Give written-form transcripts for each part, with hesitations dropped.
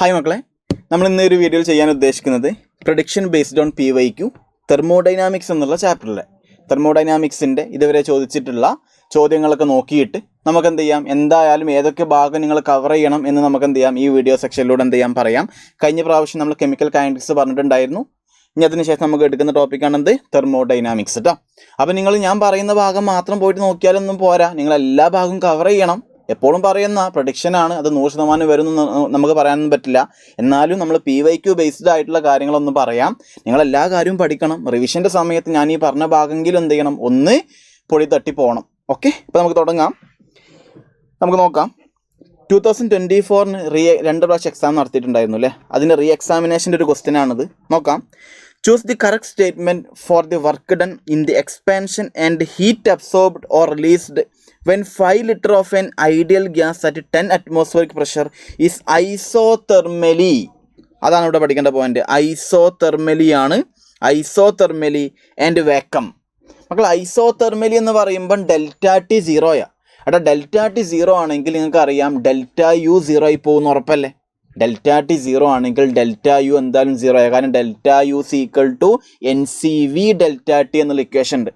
Hi മക്കളെ, നമ്മൾ ഇന്ന് ഒരു വീഡിയോയിൽ ചെയ്യാൻ ഉദ്ദേശിക്കുന്നത് prediction based on PYQ thermodynamics എന്നുള്ള ചാപ്റ്ററിലെ തെർമോഡൈനാമിക്സിൻ്റെ ഇതുവരെ ചോദിച്ചിട്ടുള്ള ചോദ്യങ്ങളൊക്കെ നോക്കിയിട്ട് നമുക്ക് എന്ത് ചെയ്യാം, എന്തായാലും ഏതൊക്കെ ഭാഗം നിങ്ങൾ കവർ ചെയ്യണം എന്ന് നമുക്ക് എന്ത് ചെയ്യാം, ഈ വീഡിയോ സെക്ഷനിലൂടെ എന്ത് ചെയ്യാം പറയാം. കഴിഞ്ഞ പ്രാവശ്യം നമ്മൾ കെമിക്കൽ കൈനറ്റിക്സ് പറഞ്ഞിട്ടുണ്ടായിരുന്നു. ഇനി അതിനുശേഷം നമുക്ക് എടുക്കുന്ന ടോപ്പിക്കാണെന്ത് തെർമോഡൈനാമിക്സ് കേട്ടോ. അപ്പോൾ നിങ്ങൾ ഞാൻ പറയുന്ന ഭാഗം മാത്രം പോയിട്ട് നോക്കിയാലൊന്നും പോരാ, നിങ്ങൾ എല്ലാ ഭാഗവും കവർ ചെയ്യണം. എപ്പോഴും പറയുന്ന പ്രഡിക്ഷനാണ്, അത് 100% വരുമെന്ന് നമുക്ക് പറയാനൊന്നും പറ്റില്ല. എന്നാലും നമ്മൾ PYQ ബേസ്ഡ് ആയിട്ടുള്ള കാര്യങ്ങളൊന്നും പറയാം. നിങ്ങളെല്ലാ കാര്യവും പഠിക്കണം. റിവിഷൻ്റെ സമയത്ത് ഞാൻ ഈ പറഞ്ഞ ഭാഗമെങ്കിലും എന്ത് ചെയ്യണം, ഒന്ന് പൊടി തട്ടി പോകണം. ഓക്കെ, ഇപ്പോൾ നമുക്ക് തുടങ്ങാം. നമുക്ക് നോക്കാം. 2024 2 പ്രാവശ്യം എക്സാം നടത്തിയിട്ടുണ്ടായിരുന്നു അല്ലേ, അതിൻ്റെ എക്സാമിനേഷൻ്റെ ഒരു ക്വസ്റ്റ്യൻ ആണിത്. നോക്കാം. Choose the correct statement for the work done in the expansion and heat absorbed or released when 5 liters of an ideal gas at 10 atmospheric pressure is isothermally. അതാണ് ഇവിടെ പഠിക്കേണ്ട പോയിന്റ്. ഐസോതെർമലി ആണ്. ഐസോതെർമലി ആൻഡ് വാക്വം. മക്കൾ, ഐസോതെർമലി എന്ന് പറയുമ്പം ΔT 0യാ. അവിടെ ΔT 0 ആണെങ്കിൽ നിങ്ങൾക്ക് അറിയാം ΔU 0 ആയി പോകുന്ന ഉറപ്പല്ലേ. ΔT 0 ആണെങ്കിൽ ΔU എന്തായാലും 0 ആയി. കാരണം ΔU =NCV ΔT എന്നുള്ള ഇക്വേഷൻ ഉണ്ട്.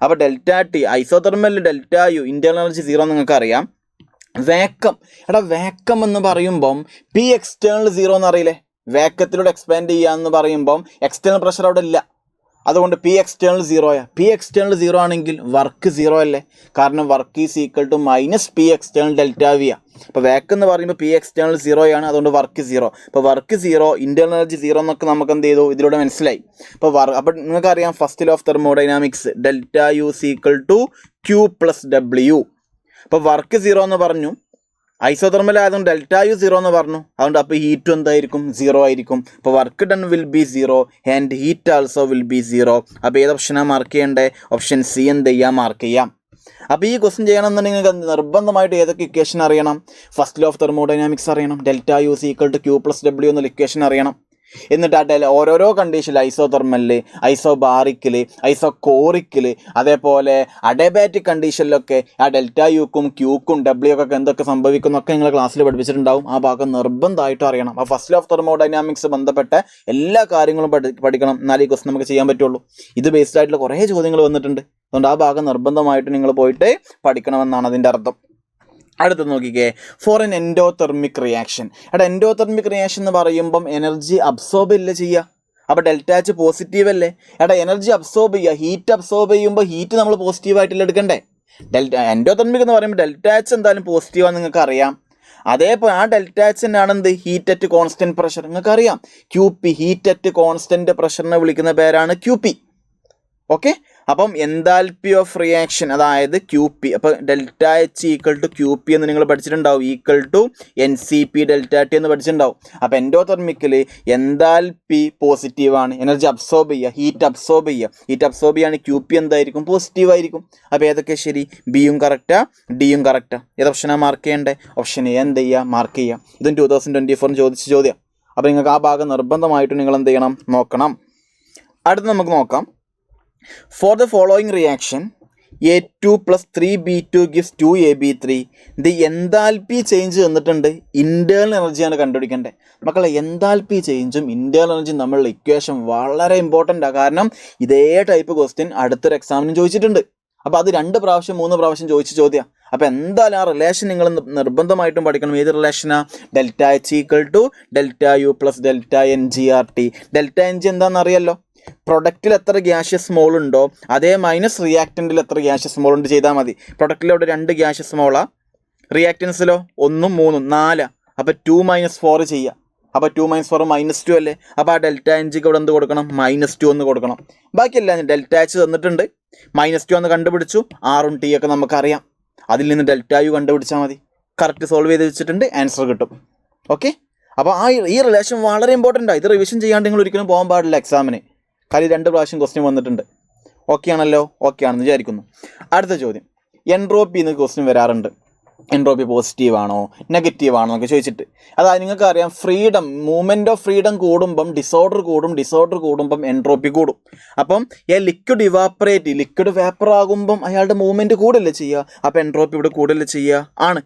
അപ്പോൾ ΔT isothermal ΔU internal energy 0 നിങ്ങൾക്ക് അറിയാം. വാക്വം, വാക്വം എന്ന് പറയുമ്പം P എക്സ്റ്റേണൽ 0 എന്നറിയില്ലേ. വാക്വത്തിലൂടെ എക്സ്പാൻഡ് ചെയ്യാന്ന് പറയുമ്പം എക്സ്റ്റേണൽ പ്രഷർ അവിടെ ഇല്ല. അതുകൊണ്ട് P എക്സ്റ്റേണൽ 0യാ. P എക്സ്റ്റേണൽ 0 ആണെങ്കിൽ വർക്ക് 0 അല്ലേ. കാരണം വർക്ക് -P എക്സ്റ്റേണൽ ΔV ആണ്. അപ്പോൾ വാക്വം എന്ന് പറയുമ്പോൾ P എക്സ്റ്റേണൽ 0യാണ്. അതുകൊണ്ട് വർക്ക് 0. ഇപ്പോൾ വർക്ക് 0, ഇൻറ്റേർണൽ എനർജി 0 എന്നൊക്കെ നമുക്ക് എന്ത് ചെയ്തു, ഇതിലൂടെ മനസ്സിലായി. അപ്പോൾ നിങ്ങൾക്കറിയാം first law of thermodynamics ΔU Q + W. അപ്പോൾ വർക്ക് 0 എന്ന് പറഞ്ഞു, ഐസോതെർമൽ ആയതുകൊണ്ട് ΔU 0 എന്ന് പറഞ്ഞു. അതുകൊണ്ട് അപ്പോൾ ഹീറ്റും എന്തായിരിക്കും, 0 ആയിരിക്കും. അപ്പോൾ work done will be 0 and heat also will be 0. അപ്പോൾ ഏത് ഓപ്ഷനാണ് മാർക്ക് ചെയ്യേണ്ടത്? ഓപ്ഷൻ സി എന്ത് ചെയ്യാം, മാർക്ക് ചെയ്യാം. അപ്പോൾ ഈ ക്വസ്റ്റ്യൻ ചെയ്യണമെന്നുണ്ടെങ്കിൽ നിങ്ങൾക്ക് നിർബന്ധമായിട്ട് ഏതൊക്കെ ഇക്വേഷൻ അറിയണം? ഫസ്റ്റ് ലോ ഓഫ് തെർമോഡൈനാമിക്സ് അറിയണം, ΔU Q + W എന്നുള്ള ഇക്വേഷൻ അറിയണം. എന്നിട്ട് ഓരോരോ കണ്ടീഷനിൽ ഐസോതെർമലിൽ, ഐസോബാറിക്കിൽ, ഐസോകോറിക്കിൽ, അതേപോലെ അഡബാറ്റിക് കണ്ടീഷനിലൊക്കെ ആ ΔUക്കും Qക്കും W ഒക്കെ എന്തൊക്കെ സംഭവിക്കുന്നൊക്കെ നിങ്ങൾ ക്ലാസ്സിൽ പഠിപ്പിച്ചിട്ടുണ്ടാവും. ആ ഭാഗം നിർബന്ധമായിട്ടും അറിയണം. ആ ഫസ്റ്റ് ലോ ഓഫ് തെർമോഡൈനാമിക്സ് ബന്ധപ്പെട്ട എല്ലാ കാര്യങ്ങളും പഠിക്കണം. എന്നാലേ ഈ ക്വസ്റ്റ്യൻ നമുക്ക് ചെയ്യാൻ പറ്റുള്ളൂ. ഇത് ബേസ്ഡ് ആയിട്ടുള്ള കുറേ ചോദ്യങ്ങൾ വന്നിട്ടുണ്ട്. അതുകൊണ്ട് ആ ഭാഗം നിർബന്ധമായിട്ട് നിങ്ങൾ പോയിട്ട് പഠിക്കണമെന്നാണ് അതിൻ്റെ അർത്ഥം. അടുത്ത് നോക്കിക്കേ, for an endothermic reaction. Endothermic reaction എന്ന് പറയുമ്പം എനർജി അബ്സോർബ് അല്ലേ ചെയ്യുക. അപ്പോൾ ΔH പോസിറ്റീവ് അല്ലേ. എനർജി അബ്സോർബ് ചെയ്യുക, ഹീറ്റ് അബ്സോർബ് ചെയ്യുമ്പോൾ ഹീറ്റ് നമ്മൾ പോസിറ്റീവായിട്ടല്ലേ എടുക്കണ്ടേ. എൻഡോതെർമിക് എന്ന് പറയുമ്പോൾ ΔH എന്തായാലും പോസിറ്റീവാന്ന് നിങ്ങൾക്ക് അറിയാം. അതേപോലെ ആ ΔH തന്നെയാണ് എന്ത്, ഹീറ്റ് അറ്റ് കോൺസ്റ്റൻറ്റ് പ്രഷർ. നിങ്ങൾക്ക് അറിയാം QP, ഹീറ്റ് അറ്റ് കോൺസ്റ്റൻറ്റ് പ്രഷറിനെ വിളിക്കുന്ന പേരാണ് QP. ഓക്കെ, അപ്പം എൻതാൽപ്പി ഓഫ് റിയാക്ഷൻ അതായത് QP. അപ്പോൾ ΔH QP എന്ന് നിങ്ങൾ പഠിച്ചിട്ടുണ്ടാവും, NCP ΔT എന്ന് പഠിച്ചിട്ടുണ്ടാവും. അപ്പോൾ എൻഡോതെർമിക്കിൽ എൻതാൽപ്പി പോസിറ്റീവാണ്, എനർജി അബ്സോർബ് ചെയ്യുക, ഹീറ്റ് അബ്സോർബ് ചെയ്യുക. ഹീറ്റ് അബ്സോർബ് ചെയ്യുകയാണെങ്കിൽ QP എന്തായിരിക്കും, പോസിറ്റീവായിരിക്കും. അപ്പോൾ ഏതൊക്കെ ശരി? ബിയും കറക്റ്റാ, ഡിയും കറക്റ്റാ. ഏത് ഓപ്ഷനാണ് മാർക്ക് ചെയ്യേണ്ടത്? ഓപ്ഷൻ എ എന്ത് ചെയ്യുക, മാർക്ക് ചെയ്യുക. ഇതും 2024 ചോദിച്ച ചോദ്യം. അപ്പോൾ നിങ്ങൾക്ക് ആ ഭാഗം നിർബന്ധമായിട്ട് നിങ്ങൾ എന്ത് ചെയ്യണം, നോക്കണം. അടുത്ത് നമുക്ക് നോക്കാം. For the following reaction, A2 + 3B2 gives 2AB3. The enthalpy change തന്നിട്ടുണ്ട്, ഇൻറ്റേർണൽ എനർജിയാണ് കണ്ടുപിടിക്കേണ്ടത്. മക്കളെ, എൻതാൽപ്പി ചേഞ്ചും ഇൻറ്റേർണൽ എനർജിയും നമ്മളുടെ ഇക്വേഷൻ വളരെ ഇമ്പോർട്ടൻ്റ് ആണ്. കാരണം ഇതേ ടൈപ്പ് ക്വസ്റ്റ്യൻ അടുത്തൊരു എക്സാമിനും ചോദിച്ചിട്ടുണ്ട്. അപ്പോൾ അത് 2 പ്രാവശ്യം 3 പ്രാവശ്യം ചോദിച്ച ചോദ്യം. അപ്പോൾ എന്തായാലും ആ റിലേഷൻ നിങ്ങൾ നിർബന്ധമായിട്ടും പഠിക്കണം. ഏത് റിലേഷനാണ്? ΔH ΔU + ΔNGRT. ΔNG എന്താണെന്ന് അറിയാമല്ലോ. പ്രൊഡക്റ്റിൽ എത്ര ഗ്യാഷ്യസ് സ്മോൾ ഉണ്ടോ അതേ മൈനസ് റിയാക്റ്റൻറ്റിൽ എത്ര ഗ്യാഷ്യസ് സ്മോൾ ഉണ്ട് ചെയ്താൽ മതി. പ്രൊഡക്റ്റിലവിടെ 2 ഗ്യാഷ്യസ് സ്മോളാണ്, റിയാക്റ്റൻസിലോ 1 3 4. അപ്പോൾ 2 - 4 ചെയ്യുക. അപ്പോൾ 2 - 4 -2 അല്ലേ. അപ്പോൾ ആ ΔNGക്ക് ഇവിടെ എന്ത് കൊടുക്കണം? -2 എന്ന് കൊടുക്കണം. ബാക്കിയെല്ലാം ΔH തന്നിട്ടുണ്ട്, -2 എന്ന് കണ്ടുപിടിച്ചു. R ഉം T ഒക്കെ നമുക്കറിയാം. അതിൽ നിന്ന് ΔU കണ്ടുപിടിച്ചാൽ മതി. കറക്റ്റ് സോൾവ് ചെയ്ത് വെച്ചിട്ടുണ്ട്, ആൻസർ കിട്ടും. ഓക്കെ, അപ്പോൾ ഈ റിലേഷൻ വളരെ ഇമ്പോർട്ടൻ്റ് ആണ്. ഇത് റിവിഷൻ ചെയ്യാണ്ട് നിങ്ങൾ ഒരിക്കലും പോകാൻ പാടില്ല എക്സാമിന്. കാര്യം 2 പ്രാവശ്യം ക്വസ്റ്റ്യൻ വന്നിട്ടുണ്ട്. ഓക്കെ ആണല്ലോ? ഓക്കെ ആണെന്ന് വിചാരിക്കുന്നു. അടുത്ത ചോദ്യം, എൻട്രോപ്പി എന്ന് ക്വസ്റ്റ്യൻ വരാറുണ്ട്. എൻട്രോപ്പി പോസിറ്റീവ് ആണോ നെഗറ്റീവ് ആണോ എന്നൊക്കെ ചോദിച്ചിട്ട്. അതായത് നിങ്ങൾക്കറിയാം ഫ്രീഡം, മൂവ്മെൻറ്റ് ഓഫ് ഫ്രീഡം കൂടുമ്പം ഡിസോർഡർ കൂടുമ്പം എൻട്രോപ്പി കൂടും. അപ്പം ലിക്വിഡ് ഇവാപ്പറേറ്റ്, ലിക്വിഡ് വേപ്പർ ആകുമ്പം അയാളുടെ മൂവ്മെൻറ്റ് കൂടല്ലേ ചെയ്യുക. അപ്പോൾ എൻട്രോപ്പി ഇവിടെ കൂടല്ലേ ചെയ്യുക ആണ്.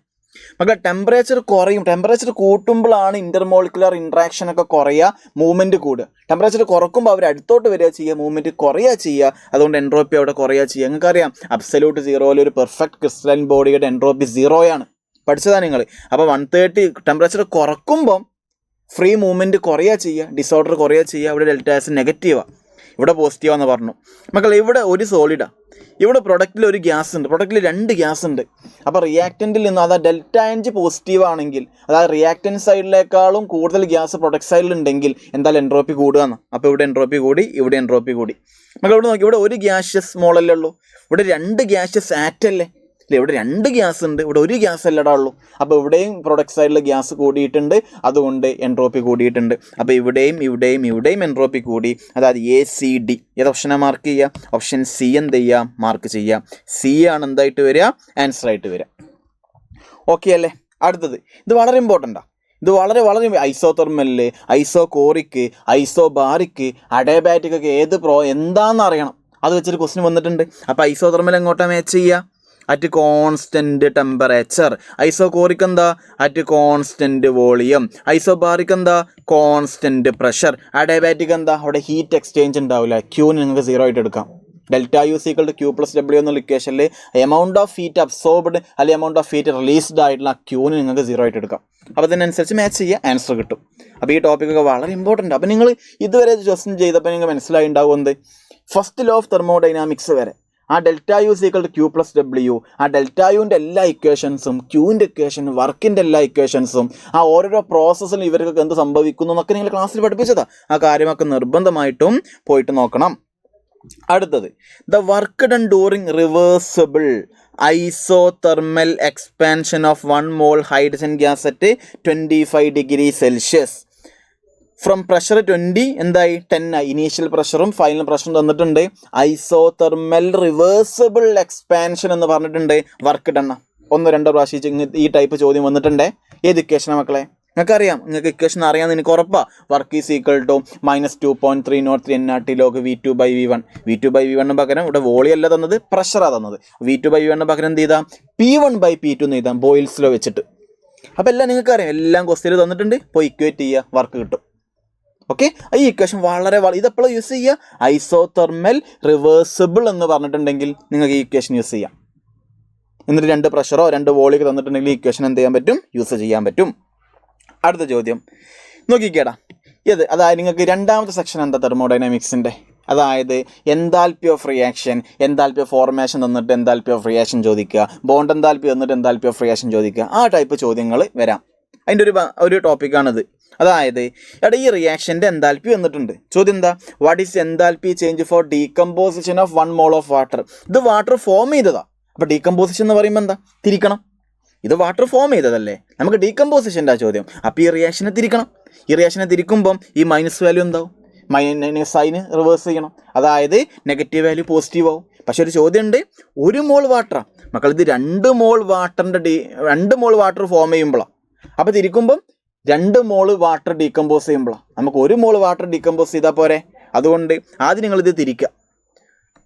മക്കളെ ടെമ്പറേച്ചർ കുറയും. ടെമ്പറേച്ചർ കൂട്ടുമ്പോഴാണ് ഇൻ്റർമോളിക്കുലർ ഇൻട്രാക്ഷൻ ഒക്കെ കുറയുക, മൂവ്മെൻറ്റ് കൂടുക. ടെമ്പറേച്ചർ കുറക്കുമ്പോൾ അവർ അടുത്തോട്ട് വരിക ചെയ്യുക, മൂവ്മെൻറ്റ് കുറയുക ചെയ്യുക. അതുകൊണ്ട് എൻട്രോപ്പി അവിടെ കുറയുക ചെയ്യുക. നിങ്ങൾക്കറിയാം അബ്സല്യൂട്ട് സീറോയിൽ ഒരു പെർഫെക്റ്റ് ക്രിസ്റ്റലൈൻ ബോഡിയുടെ എൻട്രോപ്പി 0 പഠിച്ചതാണ് നിങ്ങൾ. അപ്പോൾ 130 ടെമ്പറേച്ചർ കുറക്കുമ്പം ഫ്രീ മൂവ്മെൻറ്റ് കുറയുക ചെയ്യുക, ഡിസോർഡർ കുറയുക ചെയ്യുക. ഇവിടെ ഡെൽറ്റ എസ് നെഗറ്റീവാണ്, ഇവിടെ പോസിറ്റീവാന്ന് പറഞ്ഞു. മക്കളെ ഇവിടെ ഒരു സോളിഡാണ്, ഇവിടെ പ്രൊഡക്റ്റിൽ ഒരു ഗ്യാസ് ഉണ്ട്, പ്രൊഡക്റ്റിൽ 2 ഗ്യാസ് ഉണ്ട്. അപ്പോൾ റിയാക്റ്റൻറ്റിൽ നിന്ന് അതായത് ഡെൽറ്റ പോസിറ്റീവ് ആണെങ്കിൽ, അതായത് റിയാക്റ്റൻറ്റ് സൈഡിലേക്കാളും കൂടുതൽ ഗ്യാസ് പ്രൊഡക്റ്റ് സൈഡിലുണ്ടെങ്കിൽ എന്തായാലും എൻട്രോപ്പി കൂടുകയെന്ന്. അപ്പോൾ ഇവിടെ എൻട്രോപ്പി കൂടി, ഇവിടെ എൻട്രോപ്പി കൂടി. മക്കൾ ഇവിടെ നോക്കി, ഇവിടെ ഒരു ഗ്യാഷ്യസ് മോളല്ലേ ഉള്ളൂ, ഇവിടെ 2 ഗ്യാഷ്യസ് ആറ്റല്ലേ അല്ലേ. ഇവിടെ 2 ഗ്യാസ് ഉണ്ട്, ഇവിടെ ഒരു ഗ്യാസ് അല്ലടാ ഉള്ളൂ. അപ്പോൾ ഇവിടെയും പ്രൊഡക്റ്റ് സൈഡിൽ ഗ്യാസ് കൂടിയിട്ടുണ്ട്, അതുകൊണ്ട് എൻട്രോപ്പി കൂടിയിട്ടുണ്ട്. അപ്പോൾ ഇവിടെയും ഇവിടെയും ഇവിടെയും എൻട്രോപ്പി കൂടി. അതായത് ACD ഏത് ഓപ്ഷനാണ് മാർക്ക് ചെയ്യുക? ഓപ്ഷൻ സി എന്ത് ചെയ്യുക? മാർക്ക് ചെയ്യുക. സി ആണ് എന്തായിട്ട് വരിക? ആൻസർ ആയിട്ട് വരിക. ഓക്കെ അല്ലേ? അടുത്തത് ഇത് വളരെ ഇമ്പോർട്ടൻ്റാണ്. ഇത് വളരെ വളരെ ഐസോതെർമല്, ഐസോകോറിക്ക്, ഐസോബാറിക്ക്, അഡേബാറ്റിക് ഒക്കെ എന്താണെന്ന് അറിയണം. അത് വെച്ചൊരു ക്വസ്റ്റ്യൻ വന്നിട്ടുണ്ട്. അപ്പോൾ ഐസോതെർമൽ എങ്ങോട്ടാണ് മാച്ച് ചെയ്യുക? At constant temperature. ഐസോകോറിക് എന്താ? At constant volume. ഐസോബാറിക് എന്താ? Constant pressure. അഡയബാറ്റിക് എന്താ? അവിടെ ഹീറ്റ് എക്സ്ചേഞ്ച് ഉണ്ടാവില്ല. ക്യൂന് നിങ്ങൾക്ക് 0 ആയിട്ട് എടുക്കാം. Delta U is equal to Q+W എന്നുള്ള ഇക്വേഷനിൽ എമൗണ്ട് ഓഫ് ഹീറ്റ് അബ്സോർബ്ഡ് അല്ലെങ്കിൽ എമൗണ്ട് ഓഫ് ഹീറ്റ് റിലീസ്ഡ് ആയിട്ടുള്ള ക്യൂന് നിങ്ങൾക്ക് 0 ആയിട്ട് എടുക്കാം. അപ്പോൾ അതിനനുസരിച്ച് മാച്ച് ചെയ്യുക, ആൻസർ കിട്ടും. അപ്പോൾ ഈ ടോപ്പിക്കൊക്കെ വളരെ ഇമ്പോർട്ടൻ്റ്. അപ്പോൾ നിങ്ങൾ ഇതുവരെ ക്വസ്റ്റ്യൻ ചെയ്തപ്പോൾ നിങ്ങൾക്ക് മനസ്സിലായി ഉണ്ടാവുന്നത് ഫസ്റ്റ് ലോ ഓഫ് തെർമോഡൈനാമിക്സ് വരെ ആ delta U is equal to Q+W, ആ ഡെൽറ്റ യുവിൻ്റെ എല്ലാ ഇക്വേഷൻസും, ക്യൂവിൻ്റെ ഇക്വേഷൻ, വർക്കിൻ്റെ എല്ലാ ഇക്വേഷൻസും, ആ ഓരോരോ പ്രോസസ്സിലും ഇവർക്കൊക്കെ എന്ത് സംഭവിക്കുന്നു എന്നൊക്കെ നിങ്ങൾ ക്ലാസ്സിൽ പഠിപ്പിച്ചതാണ്. ആ കാര്യമൊക്കെ നിർബന്ധമായിട്ടും പോയിട്ട് നോക്കണം. അടുത്തത് the work done during reversible isothermal expansion of 1 mole hydrogen gas at 25 degree Celsius from pressure 20 എന്തായി 10 ആയി. ഇനീഷ്യൽ പ്രഷറും ഫൈനൽ പ്രഷറും തന്നിട്ടുണ്ട്. ഐസോതെർമൽ റിവേഴ്സിബിൾ എക്സ്പാൻഷൻ എന്ന് പറഞ്ഞിട്ടുണ്ട്. വർക്ക് ഡൺ 1-2 പ്രാവശ്യം ഈ ടൈപ്പ് ചോദ്യം വന്നിട്ടുണ്ട്. ഏത് ഇക്വേഷനാണ് മക്കളെ? നിങ്ങൾക്കറിയാം, നിങ്ങൾക്ക് ഇക്വേഷൻ അറിയാമെന്ന് എനിക്ക് ഉറപ്പാണ്. Work is equal to -2.303 nRT log V2/V1. V2/V1 പകരം ഇവിടെ വോളിയം അല്ല തന്നത്, പ്രഷറാണ് തന്നത്. V2/V1 പകരം എന്ത് ചെയ്താൽ P1/P2 എന്ന് എഴുതാം, ബോയിൽസിലോ വെച്ചിട്ട്. അപ്പോൾ എല്ലാം നിങ്ങൾക്കറിയാം, എല്ലാം ക്വസ്റ്റ്യൻ തന്നിട്ടുണ്ട്. ഇപ്പോൾ ഇക്വേറ്റ് ചെയ്യുക, വർക്ക് കിട്ടും. ഓക്കെ, ഈ ഇക്വേഷൻ വളരെ ഇതെപ്പോഴും യൂസ് ചെയ്യുക? ഐസോതെർമൽ റിവേഴ്സിബിൾ എന്ന് പറഞ്ഞിട്ടുണ്ടെങ്കിൽ നിങ്ങൾക്ക് ഈ ഇക്വേഷൻ യൂസ് ചെയ്യാം. എന്നിട്ട് 2 പ്രഷറോ 2 വോളിയൊക്കെ തന്നിട്ടുണ്ടെങ്കിൽ ഈ ഇക്വേഷൻ എന്ത് ചെയ്യാൻ പറ്റും? യൂസ് ചെയ്യാൻ പറ്റും. അടുത്ത ചോദ്യം നോക്കിക്കേടാ. അതായത് നിങ്ങൾക്ക് രണ്ടാമത്തെ സെക്ഷൻ എന്താ തെർമോഡൈനാമിക്സിൻ്റെ? അതായത് enthalpy of reaction, enthalpy of formation തന്നിട്ട് എൻതാൽപ്പി ഓഫ് റിയാക്ഷൻ ചോദിക്കുക, ബോണ്ട് എൻതാൽപ്പി തന്നിട്ട് എൻതാൽപ്പി ഓഫ് റിയാക്ഷൻ ചോദിക്കുക. ആ ടൈപ്പ് ചോദ്യങ്ങൾ വരാം. അതിൻ്റെ ഒരു ടോപ്പിക്കാണിത്. അതായത് ഇവിടെ ഈ റിയാക്ഷൻ്റെ എൻതാൽപ്പി വന്നിട്ടുണ്ട്. ചോദ്യം എന്താ? What is enthalpy change for decomposition of 1 mole of water? ഇത് വാട്ടർ ഫോം ചെയ്തതാ. അപ്പോൾ ഡീകമ്പോസിഷൻ എന്ന് പറയുമ്പോൾ എന്താ? തിരിക്കണം. ഇത് വാട്ടർ ഫോം ചെയ്തതല്ലേ, നമുക്ക് ഡീകമ്പോസിഷൻ്റെ ആ ചോദ്യം. അപ്പോൾ ഈ റിയാക്ഷനെ തിരിക്കണം. ഈ റിയാക്ഷനെ തിരിക്കുമ്പം ഈ മൈനസ് വാല്യൂ എന്താവും? സൈന് റിവേഴ്സ് ചെയ്യണം. അതായത് നെഗറ്റീവ് വാല്യൂ പോസിറ്റീവ് ആവും. പക്ഷെ ഒരു ചോദ്യമുണ്ട്, 1 mole വാട്ടറാണ് മക്കൾ. ഇത് 2 mole വാട്ടറിൻ്റെ 2 mole വാട്ടർ ഫോം ചെയ്യുമ്പോഴാണ്. അപ്പോൾ തിരിക്കുമ്പം 2 mole വാട്ടർ ഡീകമ്പോസ് ചെയ്യുമ്പോഴാണ്. നമുക്ക് 1 mole വാട്ടർ ഡീകമ്പോസ് ചെയ്താൽ പോരെ. അതുകൊണ്ട് ആദ്യം നിങ്ങളിത് തിരിക്കുക.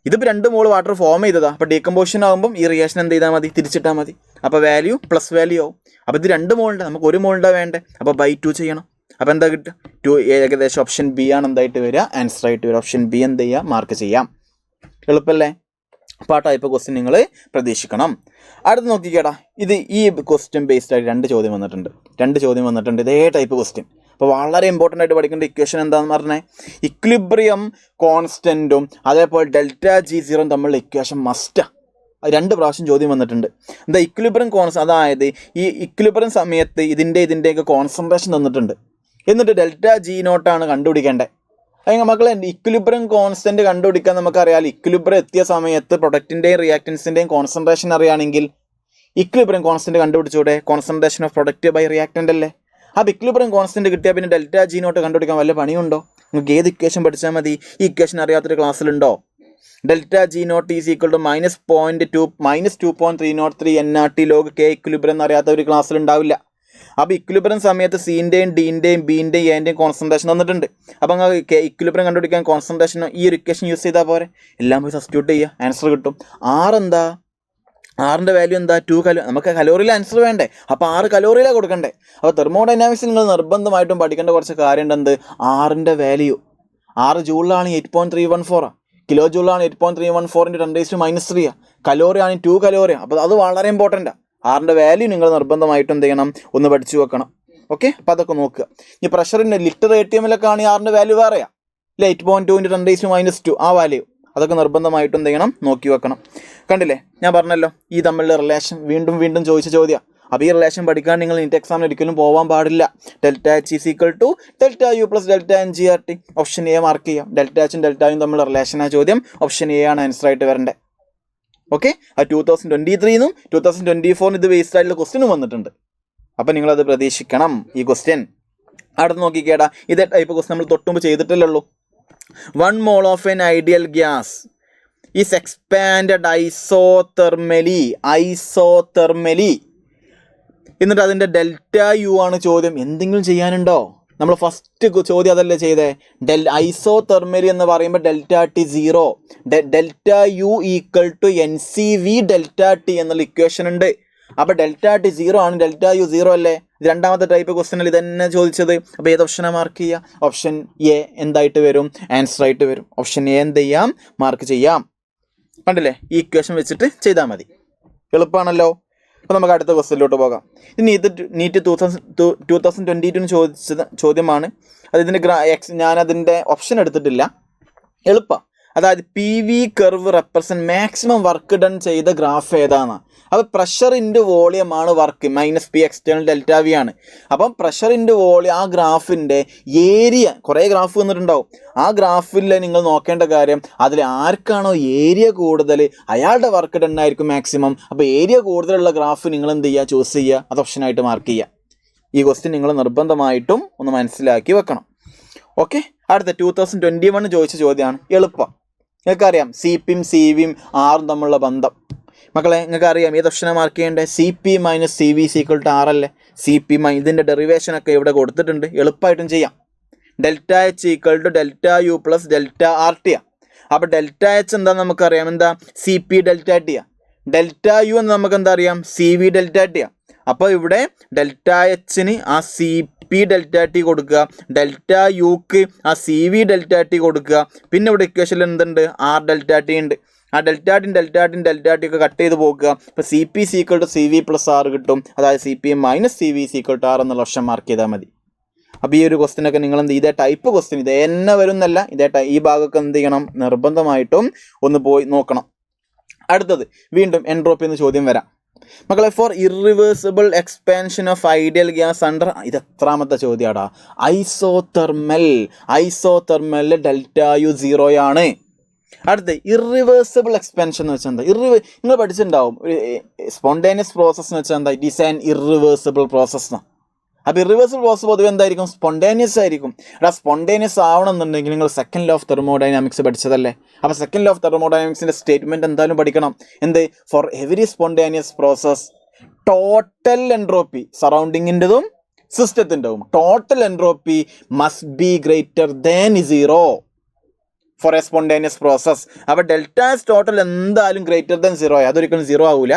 ഇതിപ്പോൾ 2 mole വാട്ടർ ഫോം ചെയ്തതാണ്. അപ്പോൾ ഡീകമ്പോസിഷൻ ആകുമ്പം ഈ റിയാക്ഷൻ എന്ത് ചെയ്താൽ മതി? തിരിച്ചിട്ടാൽ മതി. അപ്പോൾ വാല്യൂ പ്ലസ് വാല്യൂ ആവും. അപ്പോൾ ഇത് 2 mole, നമുക്ക് 1 mole വേണ്ടേ. അപ്പോൾ /2 ചെയ്യണം. അപ്പോൾ എന്താ കിട്ടുക? 2 ഏകദേശം ഓപ്ഷൻ ബി ആണ് എന്തായിട്ട് വരിക? ആൻസർ ആയിട്ട് വരിക. ഓപ്ഷൻ ബി എന്ത് ചെയ്യുക? മാർക്ക് ചെയ്യാം. എളുപ്പമല്ലേ? അപ്പോൾ ആ ടൈപ്പ് ക്വസ്റ്റ്യൻ നിങ്ങൾ പ്രതീക്ഷിക്കണം. അടുത്ത് നോക്കിക്കേടാ, ഇത് ഈ ക്വസ്റ്റ്യൻ ബേസ്ഡ് ആയിട്ട് 2 ചോദ്യം വന്നിട്ടുണ്ട്. ഇതേ ടൈപ്പ് ക്വസ്റ്റ്യൻ. അപ്പോൾ വളരെ ഇമ്പോർട്ടൻ്റ് ആയിട്ട് പഠിക്കേണ്ട ഇക്വേഷൻ എന്താണെന്ന് പറഞ്ഞാൽ ഇക്വിലിബ്രിയം കോൺസ്റ്റൻറ്റും അതേപോലെ ΔG0 തമ്മിലുള്ള ഇക്വേഷൻ മസ്റ്റാണ്. 2 പ്രാവശ്യം ചോദ്യം വന്നിട്ടുണ്ട്. എന്താ ഇക്വിലിബ്രിയം അതായത് ഈ ഇക്വിലിബ്രിയം സമയത്ത് ഇതിൻ്റെയൊക്കെ കോൺസെൻട്രേഷൻ തന്നിട്ടുണ്ട്. എന്നിട്ട് ΔG0 കണ്ടുപിടിക്കേണ്ടത്. അതിന് മക്കളെ ഇക്വിലിബ്രിയം കോൺസ്റ്റൻറ്റ് കണ്ടുപിടിക്കാൻ നമുക്കറിയാം. ഇക്വിലിബ്രിയം എത്തിയ സമയത്ത് പ്രൊഡക്റ്റിൻ്റെയും റിയാക്റ്റൻസിൻ്റെയും കോൺസെൻട്രേഷൻ അറിയുകയാണെങ്കിൽ ഇക്വിലിബ്രിയം കോൺസ്റ്റൻറ്റ് കണ്ടുപിടിച്ചൂടെ? Concentration of product by reactant അല്ലേ. അപ്പോൾ ഇക്വിലിബ്രിയം കോൺസ്റ്റൻറ്റ് കിട്ടിയാൽ പിന്നെ ΔG0 കണ്ടുപിടിക്കാൻ വല്ല പണിയുണ്ടോ? നിങ്ങൾക്ക് ഏത് ഇക്വേഷൻ പഠിച്ചാൽ മതി? ഈ ഇക്വേഷൻ അറിയാത്തൊരു ക്ലാസ്സിലുണ്ടോ? ΔG0 is equal to -2.303 nRT log K equilibrium എന്നറിയാത്ത ഒരു ക്ലാസ്സിലുണ്ടാവില്ല. അപ്പോൾ ഇക്വിലിബ്രിയം സമയത്ത് സിൻ്റെയും ഡിൻ്റെയും ബീൻ്റെയും എൻ്റെയും കോൺസെൻട്രേഷൻ തന്നിട്ടുണ്ട്. അപ്പോൾ നിങ്ങൾക്ക് ഇക്വിലിബ്രിയം കണ്ടുപിടിക്കാൻ കോൺസെൻട്രേഷൻ ഈ ഒരു ഇക്വേഷൻ യൂസ് ചെയ്താൽ പോരെ. എല്ലാം പോയി സബ്സ്റ്റിറ്റ്യൂട്ട് ചെയ്യുക, ആൻസർ കിട്ടും. R എന്താ? ആറിൻ്റെ വാല്യൂ എന്താ 2 കലോ, നമുക്ക് കലോറിയിൽ ആൻസർ വേണ്ടേ, അപ്പോൾ 6 കലോറിയിലാണ് കൊടുക്കണ്ടേ. അപ്പോൾ തെർമോഡൈനാമിക്സ് നിങ്ങൾ നിർബന്ധമായിട്ടും പഠിക്കേണ്ട കുറച്ച് കാര്യം ഉണ്ട്. ആറിൻ്റെ വാല്യൂ 6 ജൂളിലാണ് 8.314, കിലോ ജൂളാണ് 8.314 × 10⁻³ കലോറിയാണ് 2 കലോറിയാണ്. അപ്പോൾ അത് വളരെ ഇമ്പോർട്ടൻ്റാണ്. ആറിൻ്റെ വാല്യൂ നിങ്ങൾ നിർബന്ധമായിട്ടും എന്ത് ചെയ്യണം, ഒന്ന് പഠിച്ചു വെക്കണം. ഓക്കെ, അപ്പോൾ അതൊക്കെ നോക്കുക. ഈ പ്രഷറിൻ്റെ ലിറ്റർ ATM ആണ് ഈ ആറിൻ്റെ വാല്യൂ വേറെയാണ്, ഇല്ല 8.2 × 10⁻², ആ വാല്യൂ അതൊക്കെ നിർബന്ധമായിട്ടും എന്ത് ചെയ്യണം, നോക്കി വെക്കണം. കണ്ടില്ലേ, ഞാൻ പറഞ്ഞല്ലോ ഈ തമ്മിലുള്ള റിലേഷൻ വീണ്ടും വീണ്ടും ചോദിച്ച ചോദ്യം. അപ്പോൾ ഈ റിലേഷൻ പഠിക്കാൻ നിങ്ങൾ നീറ്റ് എക്സാമിന് ഒരിക്കലും പോകാൻ പാടില്ല. ∆H = ∆U + ∆NGRT. Option A mark ചെയ്യാം. ∆H-ഉം ∆Uം തമ്മിലുള്ള റിലേഷൻ ആ ചോദ്യം ഓപ്ഷൻ എ ആണ് ആൻസർ ആയിട്ട് വരേണ്ടത്. ഓക്കെ, ആ 2023-നും 2024 ഇത് ബേസ്ഡ് ആയിട്ടുള്ള ക്വസ്റ്റ്യനും വന്നിട്ടുണ്ട്. അപ്പം നിങ്ങളത് പ്രതീക്ഷിക്കണം ഈ ക്വസ്റ്റ്യൻ. അടുത്ത് നോക്കിക്കേടാ, ഇതേ ടൈപ്പ് ക്വസ്റ്റ്യൻ നമ്മൾ തൊട്ടുമുമ്പ് ചെയ്തിട്ടല്ലേ ഉള്ളൂ. 1 mole of an ideal gas is expanded isothermally. എന്നിട്ട് അതിൻ്റെ ΔU ആണ് ചോദ്യം. എന്തെങ്കിലും ചെയ്യാനുണ്ടോ? നമ്മൾ ഫസ്റ്റ് ചോദ്യം അതല്ലേ ചെയ്തേ. ഐസോതെർമലി എന്ന് പറയുമ്പോൾ ΔT 0, ΔU = NCV ΔT എന്നുള്ള ഇക്വേഷൻ ഉണ്ട്. അപ്പോൾ ΔT 0 ആണ്, ΔU 0 അല്ലേ. രണ്ടാമത്തെ ടൈപ്പ് ക്വസ്റ്റ്യനിൽ ഇതന്നെ ചോദിച്ചത്. അപ്പോൾ ഏത് ഓപ്ഷനാണ് മാർക്ക് ചെയ്യുക? ഓപ്ഷൻ എ എന്തായിട്ട് വരും? ആൻസർ ആയിട്ട് വരും. ഓപ്ഷൻ എ എന്ത് ചെയ്യാം? മാർക്ക് ചെയ്യാം. കണ്ടില്ലേ, ഈ ഇക്വേഷൻ വെച്ചിട്ട് ചെയ്താൽ മതി. എളുപ്പമാണല്ലോ. അപ്പോൾ നമുക്ക് അടുത്ത ക്വസ്റ്റ്യനിലോട്ട് പോകാം. ഇനി ഇത് നീറ്റ് 2022 ചോദിച്ചത് ചോദ്യമാണ്. അതിൻ്റെ ഞാനതിൻ്റെ ഓപ്ഷൻ എടുത്തിട്ടില്ല. എളുപ്പം, അതായത് PV curve represent maximum work done ചെയ്ത ഗ്രാഫ് ഏതാണ്? അപ്പോൾ പ്രഷർ ഇൻറ്റു വോളിയം ആണ് വർക്ക്, -P എക്സ്റ്റേണൽ ΔV ആണ്. അപ്പം പ്രഷർ ഇൻറ്റു വോളിയം, ആ ഗ്രാഫിൻ്റെ ഏരിയ, കുറേ ഗ്രാഫ് വന്നിട്ടുണ്ടാവും. ആ ഗ്രാഫിൽ നിങ്ങൾ നോക്കേണ്ട കാര്യം, അതിൽ ആർക്കാണോ ഏരിയ കൂടുതൽ അയാളുടെ വർക്ക് ഡൺ ആയിരിക്കും മാക്സിമം. അപ്പോൾ ഏരിയ കൂടുതലുള്ള ഗ്രാഫ് നിങ്ങൾ എന്ത് ചെയ്യുക? ചൂസ് ചെയ്യുക. അത് ഓപ്ഷനായിട്ട് മാർക്ക് ചെയ്യുക. ഈ ക്വസ്റ്റ്യൻ നിങ്ങൾ നിർബന്ധമായിട്ടും ഒന്ന് മനസ്സിലാക്കി വെക്കണം. ഓക്കെ, അടുത്ത 2021 ചോദിച്ച ചോദ്യമാണ്. എളുപ്പം, നിങ്ങൾക്കറിയാം CPയും CVയും R തമ്മിലുള്ള ബന്ധം. മക്കളെ, നിങ്ങൾക്ക് അറിയാം ഏത് ഓപ്ഷനാണ് മാർക്ക് ചെയ്യേണ്ടത്? CP - CV = R അല്ലേ. CP ഇതിൻ്റെ ഡെറിവേഷനൊക്കെ ഇവിടെ കൊടുത്തിട്ടുണ്ട്, എളുപ്പമായിട്ടും ചെയ്യാം. ΔH = ΔU + ΔRT. അപ്പോൾ ΔH എന്താണെന്ന് നമുക്കറിയാം, എന്താ? CP ΔT. ΔU എന്ന് നമുക്ക് എന്താ അറിയാം? CV ΔT. അപ്പോൾ ഇവിടെ ΔHന് ആ CP ΔT കൊടുക്കുക, ΔUക്ക് ആ CV ΔT കൊടുക്കുക. പിന്നെ ഇവിടെ ഇക്വേഷനിൽ എന്തുണ്ട്? R ΔT ഉണ്ട്. ആ ΔT ഒക്കെ കട്ട് ചെയ്ത് പോകുക. ഇപ്പോൾ CP = CV + R കിട്ടും. അതായത് CP - CV = R എന്നുള്ള ഓപ്ഷൻ മാർക്ക് ചെയ്താൽ മതി. അപ്പോൾ ഈ ഒരു ക്വസ്റ്റ്യനൊക്കെ നിങ്ങൾ എന്ത്, ഇതേ ടൈപ്പ് ക്വസ്റ്റ്യൻ ഇത് തന്നെ വരുന്നല്ല, ഈ ഭാഗമൊക്കെ എന്ത് ചെയ്യണം? നിർബന്ധമായിട്ടും ഒന്ന് പോയി നോക്കണം. അടുത്തത് വീണ്ടും എൻട്രോപ്പി എന്ന് ചോദ്യം വരാം. മക്കളെ, for irreversible expansion of ideal gas under, ഇത് എത്രാമത്തെ ചോദ്യമാടാ? ഐസോതെർമലിൽ ΔU 0 ആണ്. അടുത്ത് ഇറിവേഴ്സിബിൾ എക്സ്പാൻഷൻ എന്ന് വെച്ചാൽ എന്താ? നിങ്ങൾ പഠിച്ചിട്ടുണ്ടാവും. സ്പോണ്ടേനിയസ് പ്രോസസ് എന്ന് വെച്ചാൽ എന്താ? It is an irreversible process. അപ്പോൾ ഇറിവേഴ്സിബിൾ പ്രോസസ് പൊതുവെ എന്തായിരിക്കും? സ്പോണ്ടേനിയസ് ആയിരിക്കും. സ്പോണ്ടേനിയസ് ആവണമെന്നുണ്ടെങ്കിൽ നിങ്ങൾ സെക്കൻഡ് ലോ ഓഫ് തെർമോഡൈനാമിക്സ് പഠിച്ചതല്ലേ. അപ്പോൾ സെക്കൻഡ് ലോ ഓഫ് തെർമോഡൈനാമിക്സിൻ്റെ സ്റ്റേറ്റ്മെൻറ്റ് എന്തായാലും പഠിക്കണം. എന്ത്? For every spontaneous process total entropy, സറൗണ്ടിങ്ങിൻ്റെതും സിസ്റ്റത്തിൻ്റെതും total entropy must be greater than 0 for a spontaneous process. അപ്പോൾ ΔS ടോട്ടൽ എന്തായാലും ഗ്രേറ്റർ ദാൻ 0. അതൊരിക്കലും 0 ആവില്ല.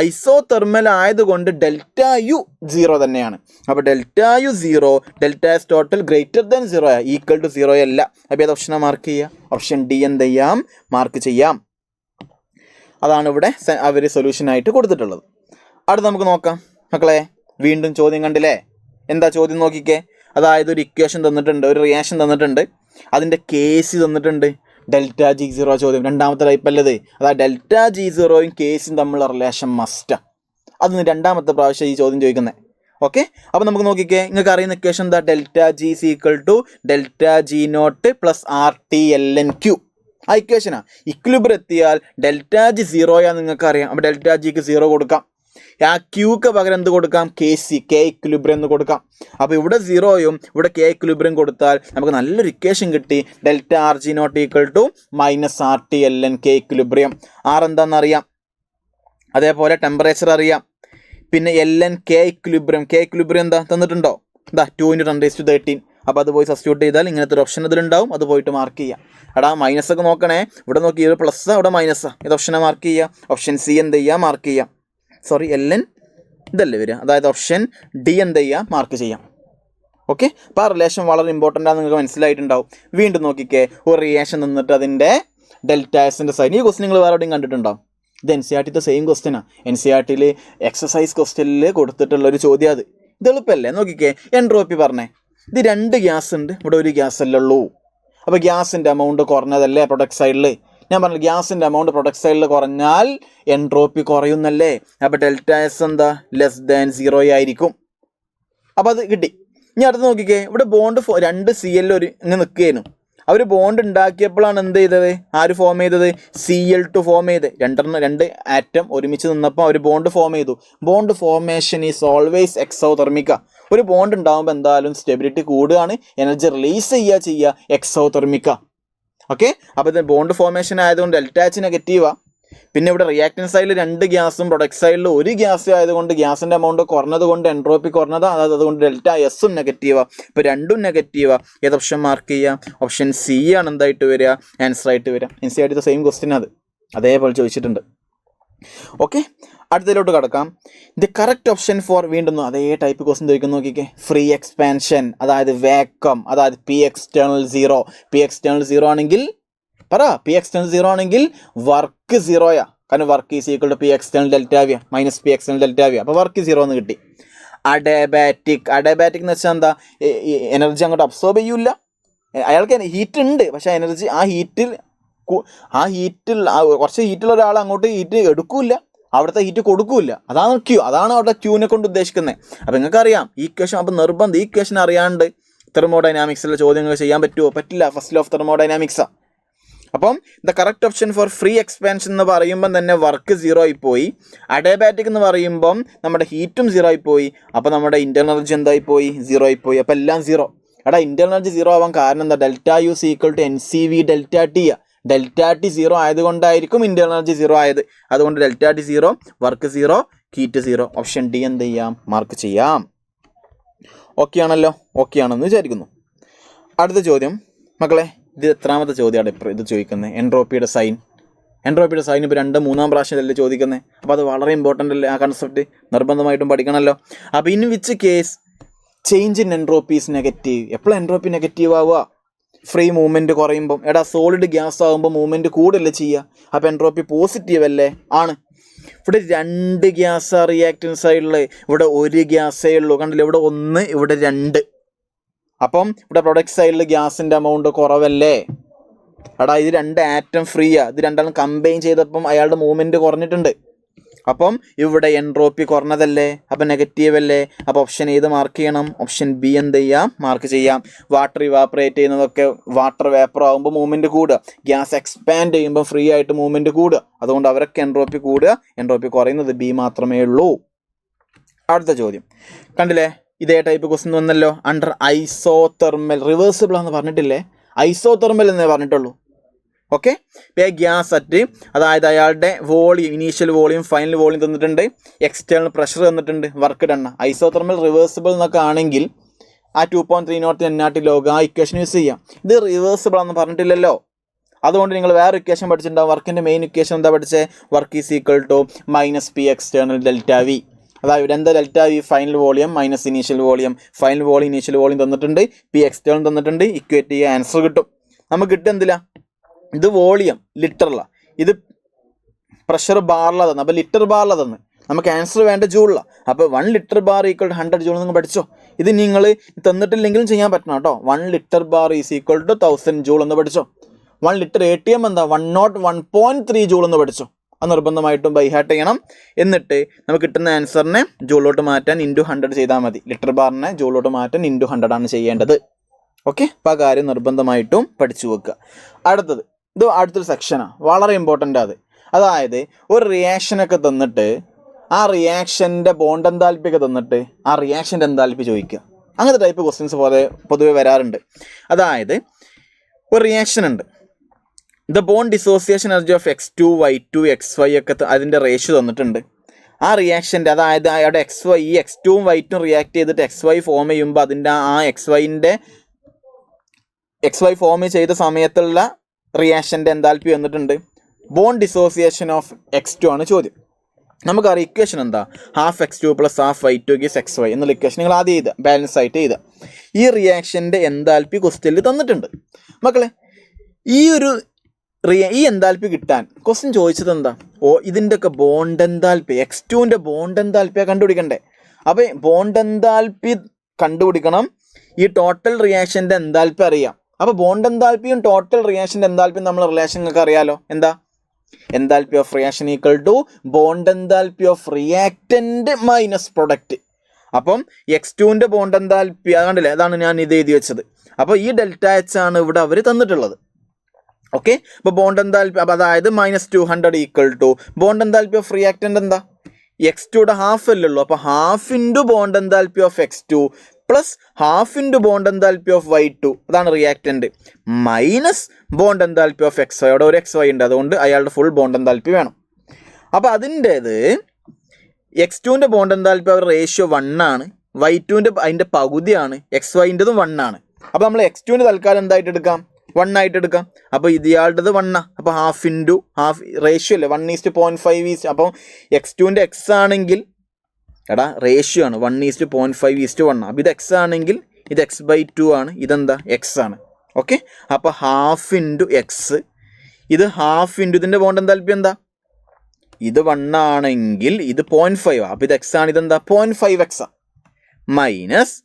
ഐസോതെർമൽ ആയതുകൊണ്ട് ΔU 0 തന്നെയാണ്. അപ്പോൾ ΔU 0, ΔS total greater than 0 = 0 അല്ല. അപ്പോൾ ഏത് ഓപ്ഷനാണ് മാർക്ക് ചെയ്യുക? ഓപ്ഷൻ ഡി എന്ത് ചെയ്യാം? മാർക്ക് ചെയ്യാം. അതാണ് ഇവിടെ അവർ സൊല്യൂഷനായിട്ട് കൊടുത്തിട്ടുള്ളത്. അടുത്ത് നമുക്ക് നോക്കാം. മക്കളെ, വീണ്ടും ചോദ്യം കണ്ടില്ലേ? എന്താ ചോദ്യം നോക്കിക്കേ. അതായത് ഒരു ഇക്വേഷൻ തന്നിട്ടുണ്ട്, ഒരു റിയാക്ഷൻ തന്നിട്ടുണ്ട്, അതിൻ്റെ കേസ് തന്നിട്ടുണ്ട്. ΔG0 ചോദ്യം, രണ്ടാമത്തെ ടൈപ്പ് അല്ലത്. അതായത് ΔG0യും കേസും തമ്മിലുള്ള റിലേഷൻ മസ്റ്റാണ്. അതൊന്ന് രണ്ടാമത്തെ പ്രാവശ്യം ഈ ചോദ്യം ചോദിക്കുന്നത്. ഓക്കെ, അപ്പോൾ നമുക്ക് നോക്കിക്കേ. നിങ്ങൾക്ക് അറിയുന്ന ഇക്വേഷൻ എന്താ? ΔG = ΔG0 + RT/ln(Q). ആ ഇക്വേഷനാണ്. ഇക്വിലിബ്രിയം എത്തിയാൽ ΔG 0 നിങ്ങൾക്കറിയാം. അപ്പോൾ ΔGക്ക് 0 കൊടുക്കാം. ആ ക്യൂക്ക് പകരം എന്ത് കൊടുക്കാം? KC, K ഇക്വിലിബ്രിയം എന്ന് കൊടുക്കാം. അപ്പോൾ ഇവിടെ 0യും ഇവിടെ K ഇക്വിലിബ്രിയം കൊടുത്താൽ നമുക്ക് നല്ലൊരു ഇക്വേഷൻ കിട്ടി. ΔRG0 = -RT/ln(K) equilibrium. R എന്താണെന്നറിയാം, അതേപോലെ ടെമ്പറേച്ചർ അറിയാം, പിന്നെ ln K equilibrium. K equilibrium എന്താ തന്നിട്ടുണ്ടോ? 2 × 10⁻13. അപ്പോൾ അത് പോയി സബ്സ്റ്റിറ്റ്യൂട്ട് ചെയ്താൽ ഇങ്ങനത്തെ ഒരു ഓപ്ഷൻ ഇതിലുണ്ടാവും, അത് പോയിട്ട് മാർക്ക് ചെയ്യാം. എടാ മൈനസ് ഒക്കെ നോക്കണേ, ഇവിടെ നോക്കി ഇത് പ്ലസ് അവിടെ മൈനസാണ്, ഇത് ഓപ്ഷനെ മാർക്ക് ചെയ്യുക. ഓപ്ഷൻ സി എന്ത് ചെയ്യുക, മാർക്ക് ചെയ്യാം. സോറി LN ഇതല്ലേ വരിക, അതായത് ഓപ്ഷൻ ഡി എന്ത് ചെയ്യുക, മാർക്ക് ചെയ്യാം. ഓക്കെ, അപ്പോൾ ആ റിലേഷൻ വളരെ ഇമ്പോർട്ടൻ്റ് ആണ്, നിങ്ങൾക്ക് മനസ്സിലായിട്ടുണ്ടാവും. വീണ്ടും നോക്കിക്കേ, ഒരു റിയേഷൻ നിന്നിട്ട് അതിൻ്റെ ഡെൽറ്റ എസിൻ്റെ സൈൻ. ഈ ക്വസ്റ്റ്യൻ നിങ്ങൾ വേറെ എവിടെയും കണ്ടിട്ടുണ്ടാവും. ഇത് NCERT സെയിം ക്വസ്റ്റ്യനാണ്. NCERT എക്സസൈസ് ക്വസ്റ്റ്യനിൽ കൊടുത്തിട്ടുള്ളൊരു ചോദ്യം അത്. ഇത് എളുപ്പമല്ലേ, നോക്കിക്കേ. എൻട്രോപ്പി പറഞ്ഞേ, ഇത് 2 ഗ്യാസ് ഉണ്ട്, ഇവിടെ ഒരു ഗ്യാസ് അല്ലേ ഉള്ളൂ. അപ്പോൾ ഗ്യാസിൻ്റെ എമൗണ്ട് കുറഞ്ഞതല്ലേ പ്രൊഡക്റ്റ് സൈഡിൽ. ഞാൻ പറഞ്ഞു ഗ്യാസിൻ്റെ എമൗണ്ട് പ്രൊഡക്റ്റ് സൈഡിൽ കുറഞ്ഞാൽ എൻട്രോപ്പി കുറയുന്നല്ലേ. അപ്പോൾ ഡെൽറ്റ എസ് എന്താ, <0 ആയിരിക്കും. അപ്പോൾ അത് കിട്ടി. ഇനി അടുത്ത് നോക്കിക്കേ, ഇവിടെ ബോണ്ട് 2 CL ഇങ്ങനെ നിൽക്കുകയായിരുന്നു. അവർ ബോണ്ട് ഉണ്ടാക്കിയപ്പോഴാണ് എന്ത് ചെയ്തത്, ആര് ഫോം ചെയ്തത്, Cl2 ഫോം ചെയ്ത്. 2 ആറ്റം ഒരുമിച്ച് നിന്നപ്പോൾ അവർ ബോണ്ട് ഫോം ചെയ്തു. ബോണ്ട് ഫോർമേഷൻ ഈസ് ഓൾവേസ് എക്സോതെർമിക്ക. ഒരു ബോണ്ട് ഉണ്ടാകുമ്പോൾ എന്തായാലും സ്റ്റെബിലിറ്റി കൂടുകയാണ്, എനർജി റിലീസ് ചെയ്യുക എക്സോതെർമിക്ക. ഓക്കെ, അപ്പോൾ ഇത് ബോണ്ട് ഫോർമേഷൻ ആയതുകൊണ്ട് ഡെൽറ്റ എച്ച് നെഗറ്റീവാണ്. പിന്നെ ഇവിടെ റിയാക്ടൻ സൈഡിൽ 2 ഗ്യാസും പ്രൊഡക്റ്റ് സൈഡിൽ 1 ഗ്യാസ് ആയതുകൊണ്ട് ഗ്യാസിൻ്റെ എമൗണ്ട് കുറഞ്ഞത് കൊണ്ട് എൻട്രോപ്പി കുറഞ്ഞതാണ്, അതായത് അതുകൊണ്ട് ഡെൽറ്റ എസും നെഗറ്റീവാണ്. ഇപ്പോൾ രണ്ടും നെഗറ്റീവാണ്. ഏത് ഓപ്ഷൻ മാർക്ക് ചെയ്യുക, ഓപ്ഷൻ സി ആണ് എന്തായിട്ട് വരിക, ആൻസർ ആയിട്ട് വരിക. NCERT സെയിം ക്വസ്റ്റ്യൻ അത് അതേപോലെ ചോദിച്ചിട്ടുണ്ട്. ഓക്കെ, അടുത്തതിലോട്ട് കിടക്കാം. ദി കറക്റ്റ് ഓപ്ഷൻ ഫോർ, വീണ്ടും അതേ ടൈപ്പ് ക്വസ്റ്റ്യൻ ചോദിക്കുന്നു. നോക്കിക്കേ, ഫ്രീ എക്സ്പാൻഷൻ, അതായത് വാക്വം, അതായത് P external 0. P external 0 ആണെങ്കിൽ പറ, P external 0 ആണെങ്കിൽ വർക്ക് 0യാ. കാരണം work is equal to P external delta V minus P external delta V. അപ്പോൾ വർക്ക് 0 എന്ന് കിട്ടി. അഡയബാറ്റിക് എന്ന് വെച്ചാൽ എന്താ, എനർജി അങ്ങോട്ട് അബ്സോർബ് ചെയ്യൂല. അയാൾക്ക് ഹീറ്റ് ഉണ്ട്, പക്ഷേ എനർജി ആ ഹീറ്റിൽ കുറച്ച് ഹീറ്റുള്ള ഒരാൾ അങ്ങോട്ട് ഹീറ്റ് എടുക്കൂല, അവിടുത്തെ ഹീറ്റ് കൊടുക്കൂല. അതാണ് ക്യൂ, അതാണ് അവിടെ ക്യൂവിനെ കൊണ്ട് ഉദ്ദേശിക്കുന്നത്. അപ്പോൾ നിങ്ങൾക്കറിയാം ഈ ഇക്വേഷൻ. അപ്പോൾ നിർബന്ധം ഈ ഇക്വേഷൻ അറിയാണ്ട് തെർമോഡൈനാമിക്സിലെ ചോദ്യങ്ങൾ ചെയ്യാൻ പറ്റുമോ? പറ്റില്ല. ഫസ്റ്റ് ലോ ഓഫ് തെർമോഡൈനാമിക്സാണ്. അപ്പം the correct option for free expansion എന്ന് പറയുമ്പം തന്നെ വർക്ക് 0 ആയിപ്പോയി. അഡയബാറ്റിക് എന്ന് പറയുമ്പം നമ്മുടെ ഹീറ്റും 0 ആയിപ്പോയി. അപ്പോൾ നമ്മുടെ ഇൻറ്റേർണൽ എനർജി എന്തായിപ്പോയി, 0 ആയിപ്പോയി. അപ്പോൾ എല്ലാം 0. എടാ ഇൻറ്റേർണൽ എനർജി 0 ആവാൻ കാരണം എന്താ, delta U C equal to NCV delta T. Delta T 0 ആയതുകൊണ്ടായിരിക്കും ഇൻറ്റേർണൽ എനർജി 0 ആയത്. അതുകൊണ്ട് delta T 0, work 0, heat 0. Option D എന്ത് ചെയ്യാം, മാർക്ക് ചെയ്യാം. ഓക്കെ ആണല്ലോ, ഓക്കെ ആണെന്ന് വിചാരിക്കുന്നു. അടുത്ത ചോദ്യം മക്കളെ, ഇത് എത്രാമത്തെ ചോദ്യമാണ് ഇപ്പോൾ ഇത് ചോദിക്കുന്നത്, എൻട്രോപ്പിയുടെ സൈൻ. എൻട്രോപ്പിയുടെ സൈൻ ഇപ്പോൾ 2-3 പ്രാവശ്യമല്ലേ ചോദിക്കുന്നത്. അപ്പോൾ അത് വളരെ ഇമ്പോർട്ടൻ്റ് അല്ലേ, ആ കൺസെപ്റ്റ് നിർബന്ധമായിട്ടും പഠിക്കണമല്ലോ. അപ്പോൾ in which case change in entropy is negative. എപ്പോഴും എൻട്രോപ്പി നെഗറ്റീവ് ആവുക, ഫ്രീ മൂവ്മെൻറ്റ് കുറയുമ്പം. എടാ സോളിഡ് ഗ്യാസ് ആകുമ്പോൾ മൂവ്മെൻറ്റ് കൂടുതലല്ലേ ചെയ്യുക, അപ്പോൾ എൻട്രോപ്പി പോസിറ്റീവ് അല്ലേ, ആണ്. ഇവിടെ 2 ഗ്യാസാണ് റിയാക്ടൻ സൈഡിൽ, ഇവിടെ 1 ഗ്യാസേ ഉള്ളൂ. കണ്ടില്ല, ഇവിടെ 1, ഇവിടെ 2. അപ്പം ഇവിടെ പ്രൊഡക്റ്റ് സൈഡിൽ ഗ്യാസിൻ്റെ എമൗണ്ട് കുറവല്ലേ. എടാ ഇത് 2 ആറ്റം ഫ്രീയാണ്, ഇത് രണ്ടാളും കമ്പൈൻ ചെയ്തപ്പം അയാളുടെ മൂവ്മെൻറ്റ് കുറഞ്ഞിട്ടുണ്ട്. അപ്പം ഇവിടെ എൻട്രോപ്പി കുറഞ്ഞതല്ലേ, അപ്പം നെഗറ്റീവ് അല്ലേ. അപ്പോൾ ഓപ്ഷൻ ഏത് മാർക്ക് ചെയ്യണം, ഓപ്ഷൻ ബി എന്ത് ചെയ്യാം, മാർക്ക് ചെയ്യാം. വാട്ടർ ഇവാപ്പറേറ്റ് ചെയ്യുന്നതൊക്കെ വാട്ടർ വേപ്പർ ആകുമ്പോൾ മൂവ്മെൻറ്റ് കൂടുക, ഗ്യാസ് എക്സ്പാൻഡ് ചെയ്യുമ്പോൾ ഫ്രീ ആയിട്ട് മൂവ്മെൻറ്റ് കൂടുക. അതുകൊണ്ട് അവരൊക്കെ എൻട്രോപ്പി കൂടുക, എൻട്രോപ്പി കുറയുന്നത് ബി മാത്രമേ ഉള്ളൂ. അടുത്ത ചോദ്യം കണ്ടില്ലേ, ഇതേ ടൈപ്പ് ക്വസ്റ്റ്യൻ വന്നല്ലോ. അണ്ടർ ഐസോതെർമൽ റിവേഴ്സിബിൾ എന്ന് പറഞ്ഞിട്ടില്ലേ, ഐസോതെർമൽ എന്നേ പറഞ്ഞിട്ടുള്ളൂ. ഓക്കെ, ഇപ്പോൾ ഗ്യാസ് അറ്റ്, അതായത് അയാളുടെ volume, initial volume, final volume തന്നിട്ടുണ്ട്, എക്സ്റ്റേണൽ പ്രഷർ തന്നിട്ടുണ്ട്, വർക്ക് ഡൺ. ഐസോതെർമൽ റിവേഴ്സിബിൾ എന്നൊക്കെ ആണെങ്കിൽ ആ 2.30 NRT ലോഗ് ആ ഇക്വേഷൻ യൂസ് ചെയ്യാം. ഇത് റിവേഴ്സിബിൾ എന്ന് പറഞ്ഞിട്ടില്ലല്ലോ. അതുകൊണ്ട് നിങ്ങൾ വേറെ ഇക്വേഷൻ പഠിച്ചിട്ടുണ്ടാവും. വർക്കിൻ്റെ മെയിൻ ഇക്വേഷൻ എന്താ പഠിച്ചത്, work is equal to minus P external delta V. അതായത് എന്താ delta V, final volume minus initial volume. Final volume initial volume തന്നിട്ടുണ്ട്, P external തന്നിട്ടുണ്ട്, ഇക്വേറ്റ് ചെയ്യുക, ആൻസർ കിട്ടും. നമുക്ക് കിട്ടും എന്തില്ല, ഇത് വോളിയം ലിറ്ററിലാണ്, ഇത് പ്രഷർ ബാറിലാണ് തന്നെ. അപ്പോൾ ലിറ്റർ ബാറിലാണ് തന്നെ, നമുക്ക് ആൻസർ വേണ്ട ജൂളിലാണ്. അപ്പോൾ 1 litre bar equal to 100 joule നിങ്ങൾ പഠിച്ചോ. ഇത് നിങ്ങൾ തന്നിട്ടില്ലെങ്കിലും ചെയ്യാൻ പറ്റണം കേട്ടോ. 1 litre bar is equal to 1000 joule എന്ന് പഠിച്ചോ. 1 ലിറ്റർ ATM എന്താ 101.3 ജൂൾ എന്ന് പഠിച്ചോ. അത് നിർബന്ധമായിട്ടും ബൈ ഹാർട്ട് ചെയ്യണം. എന്നിട്ട് നമുക്ക് കിട്ടുന്ന ആൻസറിനെ ജൂളിലോട്ട് മാറ്റാൻ × 100 ചെയ്താൽ മതി. ലിറ്റർ ബാറിനെ ജൂളിലോട്ട് മാറ്റാൻ × 100 ആണ് ചെയ്യേണ്ടത്. ഓക്കെ, അപ്പോൾ ആ കാര്യം നിർബന്ധമായിട്ടും പഠിച്ചു വെക്കുക. ഇത് അടുത്തൊരു സെക്ഷനാണ്, വളരെ ഇമ്പോർട്ടൻ്റ് അത്. അതായത് ഒരു റിയാക്ഷനൊക്കെ തന്നിട്ട് ആ റിയാക്ഷൻ്റെ ബോണ്ട് എൻതാൽപ്പിയൊക്കെ തന്നിട്ട് ആ റിയാക്ഷൻ്റെ എൻതാൽപ്പി ചോദിക്കുക. അങ്ങനത്തെ ടൈപ്പ് ക്വസ്റ്റ്യൻസ് പൊതുവെ വരാറുണ്ട്. അതായത് ഒരു റിയാക്ഷൻ ഉണ്ട്, the bond dissociation energy of X2, Y2, XY ഒക്കെ അതിൻ്റെ റേഷ്യോ തന്നിട്ടുണ്ട്. ആ റിയാക്ഷൻ്റെ, അതായത് അയാളുടെ XY, ഈ X2 ഉം Y2 റിയാക്ട് ചെയ്തിട്ട് XY ഫോം ചെയ്യുമ്പോൾ അതിൻ്റെ ആ XYൻ്റെ XY ഫോം ചെയ്ത സമയത്തുള്ള റിയാക്ഷൻ്റെ എൻതാൽപ്പി വന്നിട്ടുണ്ട്. ബോണ്ട് ഡിസോസിയേഷൻ ഓഫ് X2 ആണ് ചോദ്യം. നമുക്കറിയാം ഇക്വേഷൻ എന്താ, half X2 plus half Y2 ഗീസ് XY എന്നുള്ള ഇക്വേഷൻ നിങ്ങൾ ആദ്യം ചെയ്തുക, ബാലൻസ് ആയിട്ട് ചെയ്തുക. ഈ റിയാക്ഷൻ്റെ എൻതാൽപ്പി ക്വസ്റ്റ്യനിൽ തന്നിട്ടുണ്ട് മക്കളെ. ഈ എൻതാൽപ്പി കിട്ടാൻ ക്വസ്റ്റ്യൻ ചോദിച്ചത് എന്താ, ഇതിൻ്റെയൊക്കെ ബോണ്ട് എൻതാൽപ്പി X2ൻ്റെ ബോണ്ട് എൻതാൽപ്പിയാണ് കണ്ടുപിടിക്കണ്ടേ. അപ്പോൾ ബോണ്ട് എൻതാൽപ്പി കണ്ടുപിടിക്കണം, ഈ ടോട്ടൽ റിയാക്ഷൻ്റെ എൻതാൽപ്പി അറിയാം. അപ്പോൾ ബോണ്ട് എൻതാൽപ്പിയും ടോട്ടൽ റിയാക്ഷൻ്റെ എൻതാൽപ്പിയും നമ്മൾ റിലേഷൻ നിങ്ങൾക്ക് അറിയാലോ. എന്താ, enthalpy of reaction equal to bond enthalpy of reactant minus product. അപ്പം X2ൻ്റെ ബോണ്ട് എൻതാൽപ്പി കണ്ടില്ലേ, അതാണ് ഞാൻ ഇത് എഴുതി വെച്ചത്. അപ്പോൾ ഈ ഡെൽറ്റ എച്ച് ആണ് ഇവിടെ അവർ തന്നിട്ടുള്ളത്. ഓക്കെ, അപ്പോൾ ബോണ്ട് എൻതാൽപ്പി, അപ്പോൾ അതായത് -200 equal to bond enthalpy of reactant എന്താ, X2യുടെ ഹാഫ് അല്ലല്ലോ. അപ്പോൾ half into bond enthalpy of X2 plus half into bond enthalpy of Y2, അതാണ് reactant, minus bond enthalpy of XY. അവിടെ ഒരു XY ഉണ്ട്, അതുകൊണ്ട് അയാളുടെ ഫുൾ ബോണ്ട് എൻതാൽപ്പി വേണം. അപ്പോൾ അതിൻ്റേത് X2ൻ്റെ ബോണ്ട് എൻതാൽപ്പി അവർ റേഷ്യോ 1 ആണ്, Y2ൻ്റെ അതിൻ്റെ പകുതിയാണ്, XYൻ്റെതും 1 ആണ്. അപ്പോൾ നമ്മൾ X2ൻ്റെ തൽക്കാലം എന്തായിട്ട് എടുക്കാം, 1 ആയിട്ട് എടുക്കാം. അപ്പോൾ ഇയാളുടേത് 1 ആണ്, അപ്പോൾ ഹാഫ് ഇൻറ്റു ഹാഫ് റേഷ്യോ അല്ലേ, 1:0.5. അപ്പോൾ X2ൻ്റെ X ആണെങ്കിൽ റേഷ്യോ ആണ് 1:0.5:1. അപ്പോൾ ഇത് X ആണെങ്കിൽ ഇത് X/2 ആണ്, ഇതെന്താ X ആണ്. ഓക്കെ, അപ്പോൾ ഹാഫ് ഇൻറ്റു X, ഇത് ഹാഫ് ഇൻറ്റു ഇതിൻ്റെ ബോണ്ട് എൻതാൽപ്പി എന്താ, ഇത് 1 ആണെങ്കിൽ ഇത് 0.5 ആണ്. അപ്പോൾ ഇത് X ആണ്, ഇതെന്താ 0.5X മൈനസ്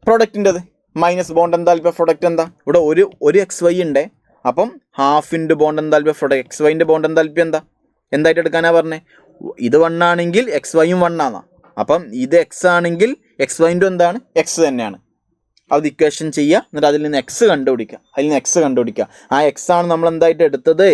പ്രൊഡക്റ്റിൻ്റെത് minus bond enthalpy of product എന്താ, ഇവിടെ ഒരു XY ഉണ്ട്. അപ്പം half into bond enthalpy of product, XYൻ്റെ ബോണ്ട് എൻതാൽപ്പി എന്തായിട്ട് എടുക്കാനാണ് പറഞ്ഞത്, ഇത് 1 ആണെങ്കിൽ XYയും 1 ആണ്. അപ്പം ഇത് X ആണെങ്കിൽ XYൻ്റെ എന്താണ്, X തന്നെയാണ്. അത് ഇക്വേഷൻ ചെയ്യുക, എന്നിട്ട് അതിൽ നിന്ന് X കണ്ടുപിടിക്കുക. ആ X ആണ് നമ്മൾ എന്തായിട്ട് എടുത്തത്,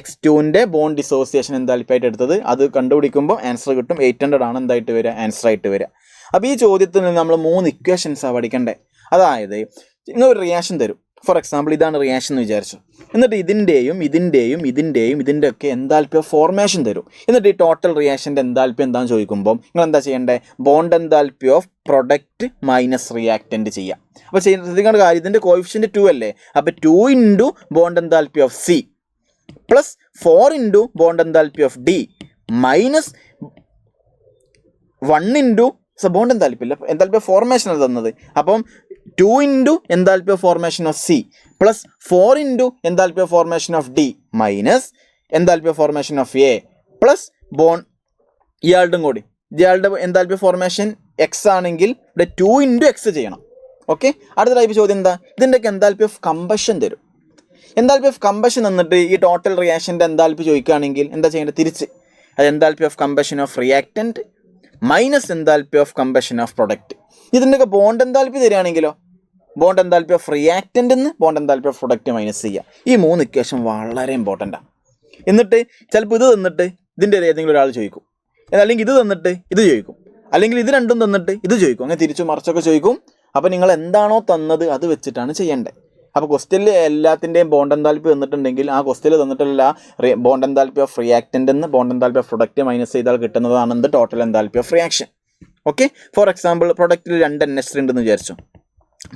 X2ൻ്റെ ബോണ്ട് ഡിസോസിയേഷൻ എൻതാൽപ്പിയായിട്ട് എടുത്തത്. അത് കണ്ടുപിടിക്കുമ്പോൾ ആൻസർ കിട്ടും, 800 ആണ് എന്തായിട്ട് വരിക, ആൻസർ ആയിട്ട് വരിക. അപ്പോൾ ഈ ചോദ്യത്തിൽ നിന്ന് നമ്മൾ 3 ഇക്വേഷൻസാണ് പഠിക്കണ്ടേ. അതായത് നിങ്ങൾ ഒരു റിയാക്ഷൻ തരും, ഫോർ എക്സാമ്പിൾ ഇതാണ് റിയാക്ഷൻ എന്ന് വിചാരിച്ചു, എന്നിട്ട് ഇതിൻ്റെ ഒക്കെ എൻതാൽപ്പി ഓഫ് ഫോർമേഷൻ തരും. എന്നിട്ട് ഈ ടോട്ടൽ റിയാക്ഷൻ്റെ എൻതാൽപ്പി എന്താണെന്ന് ചോദിക്കുമ്പോൾ നിങ്ങൾ എന്താ ചെയ്യേണ്ടത്, bond enthalpy of product minus reactant ചെയ്യാം. അപ്പോൾ ശ്രദ്ധിക്കേണ്ട കാര്യം, ഇതിൻ്റെ കോഎഫിഷ്യൻറ്റ് 2 അല്ലേ, അപ്പോൾ 2 into bond enthalpy of C plus 4 into bond enthalpy of D minus 1 into bond enthalpy ഇല്ല, എൻതാൽപ്പി ഓഫ് ഫോർമേഷൻ ആണ് തന്നത്. അപ്പം 2 into enthalpy of formation of C plus 4 into enthalpy of formation of D minus enthalpy of formation of A plus ഇയാളുടെ enthalpy of formation X ആണെങ്കിൽ ഇവിടെ 2 into X ചെയ്യണം. Okay, അടുത്ത type ചോദ്യം എന്താ, ഇതിൻ്റെയൊക്കെ എൻതാൽപ്പി ഓഫ് കമ്പഷൻ തരും. Enthalpy of combustion എന്നിട്ട് ഈ ടോട്ടൽ റിയാക്ഷൻ്റെ എൻതാൽപ്പി ചോദിക്കുകയാണെങ്കിൽ എന്താ ചെയ്യേണ്ടത്, തിരിച്ച് അത് enthalpy of combustion of reactant minus enthalpy of combustion of product. ഇതിൻ്റെയൊക്കെ ബോണ്ട് എൻതാൽപ്പി തരികയാണെങ്കിലോ, ബോണ്ട് എൻതാൽപ്പി ഓഫ് റിയാക്റ്റൻ്റ് നിന്ന് bond enthalpy of product minus ചെയ്യുക. ഈ 3 ഇക്വേഷൻ വളരെ ഇമ്പോർട്ടൻ്റാണ്. എന്നിട്ട് ചിലപ്പോൾ ഇത് തന്നിട്ട് ഇതിൻ്റെ ഏതെങ്കിലും ഒരാൾ ചോദിക്കും, അല്ലെങ്കിൽ ഇത് തന്നിട്ട് ഇത് ചോദിക്കും, അല്ലെങ്കിൽ ഇത് രണ്ടും തന്നിട്ട് ഇത് ചോദിക്കും, അങ്ങനെ തിരിച്ചു മറിച്ചൊക്കെ ചോദിക്കും. അപ്പോൾ നിങ്ങൾ എന്താണോ തന്നത് അത് വെച്ചിട്ടാണ് ചെയ്യേണ്ടത്. അപ്പോൾ ക്വസ്റ്റ്യനിൽ എല്ലാത്തിൻ്റെയും ബോണ്ട് എൻതാൽപ്പി തന്നിട്ടുണ്ടെങ്കിൽ ആ ക്വസ്റ്റ്യനിൽ തന്നിട്ടുള്ള ബോണ്ട് എൻതാൽപ്പി ഓഫ് റിയാക്റ്റൻ്റ് നിന്ന് bond enthalpy of product minus ചെയ്താൽ കിട്ടുന്നതാണ് എന്ത്, total enthalpy of reaction. Okay, for example പ്രൊഡക്റ്റിൽ 2 NH3 ഉണ്ടെന്ന് വിചാരിച്ചു.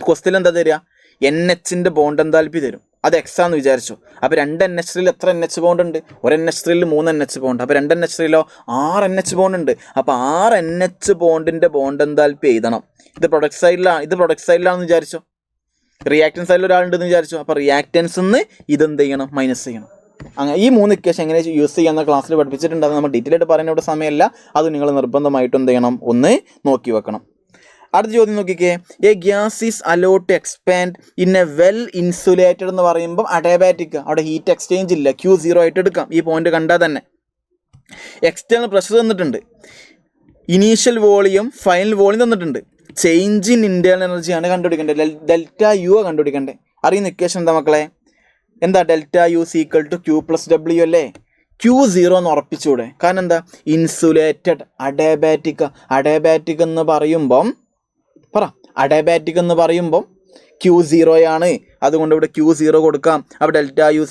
ക്വസ്റ്റ്യനിൽ എന്താ തരിക, NHൻ്റെ ബോണ്ട് എൻതാൽപ്പി തരും, അത് X ആണെന്ന് വിചാരിച്ചു. അപ്പോൾ 2 NH3 എത്ര NH ബോണ്ട് ഉണ്ട്, ഒരു NH3 3 NH ബോണ്ട്, അപ്പോൾ 2 NH3 6 NH ബോണ്ട് ഉണ്ട്. അപ്പോൾ 6 NH ബോണ്ടിൻ്റെ ബോണ്ട് എൻതാൽപ്പി എഴുതണം. ഇത് പ്രൊഡക്റ്റ് സൈഡിലാണെന്ന് വിചാരിച്ചോ, റിയാക്റ്റൻസ് സൈഡിൽ ഒരാളുണ്ടെന്ന് വിചാരിച്ചു. അപ്പോൾ റിയാക്റ്റൻസ് നിന്ന് ഇതെന്ത് ചെയ്യണം, മൈനസ് ചെയ്യണം. അങ്ങനെ ഈ 3 ഇക്വേഷൻ എങ്ങനെ യൂസ് ചെയ്യാമെന്ന ക്ലാസ്സിൽ പഠിപ്പിച്ചിട്ടുണ്ട്. അത് നമ്മൾ ഡീറ്റെയിൽ ആയിട്ട് പറയുന്ന ഇവിടെ സമയമല്ല, അത് നിങ്ങൾ നിർബന്ധമായിട്ടും എന്ത് ചെയ്യണം, ഒന്ന് നോക്കി വെക്കണം. അടുത്ത ചോദ്യം നോക്കിക്കേ, a gas is allowed to expand in a well insulated എന്ന് പറയുമ്പോൾ അഡയാബാറ്റിക്, അവിടെ ഹീറ്റ് എക്സ്ചേഞ്ച് ഇല്ല, Q0 ആയിട്ട് എടുക്കാം. ഈ പോയിന്റ് കണ്ടാൽ തന്നെ എക്സ്റ്റേണൽ പ്രഷർ തന്നിട്ടുണ്ട്, ഇനീഷ്യൽ വോളിയം ഫൈനൽ വോളിയം തന്നിട്ടുണ്ട്, ചേഞ്ച് ഇൻ ഇൻറ്റേർണൽ എനർജിയാണ് കണ്ടുപിടിക്കേണ്ടത്, ഡെൽറ്റ യു കണ്ടുപിടിക്കേണ്ടത്. അറിയുന്ന ഇക്വേഷൻ എന്താ മക്കളെ, എന്താ, ഡെൽറ്റ യു = Q+W അല്ലേ. Q0 എന്ന് ഉറപ്പിച്ചൂടെ, കാരണം എന്താ, ഇൻസുലേറ്റഡ് അഡയാബാറ്റിക് എന്ന് പറയുമ്പം Q0 ആണ്, അതുകൊണ്ട് ഇവിടെ Q0 കൊടുക്കാം. അപ്പോൾ ഡെൽറ്റ യു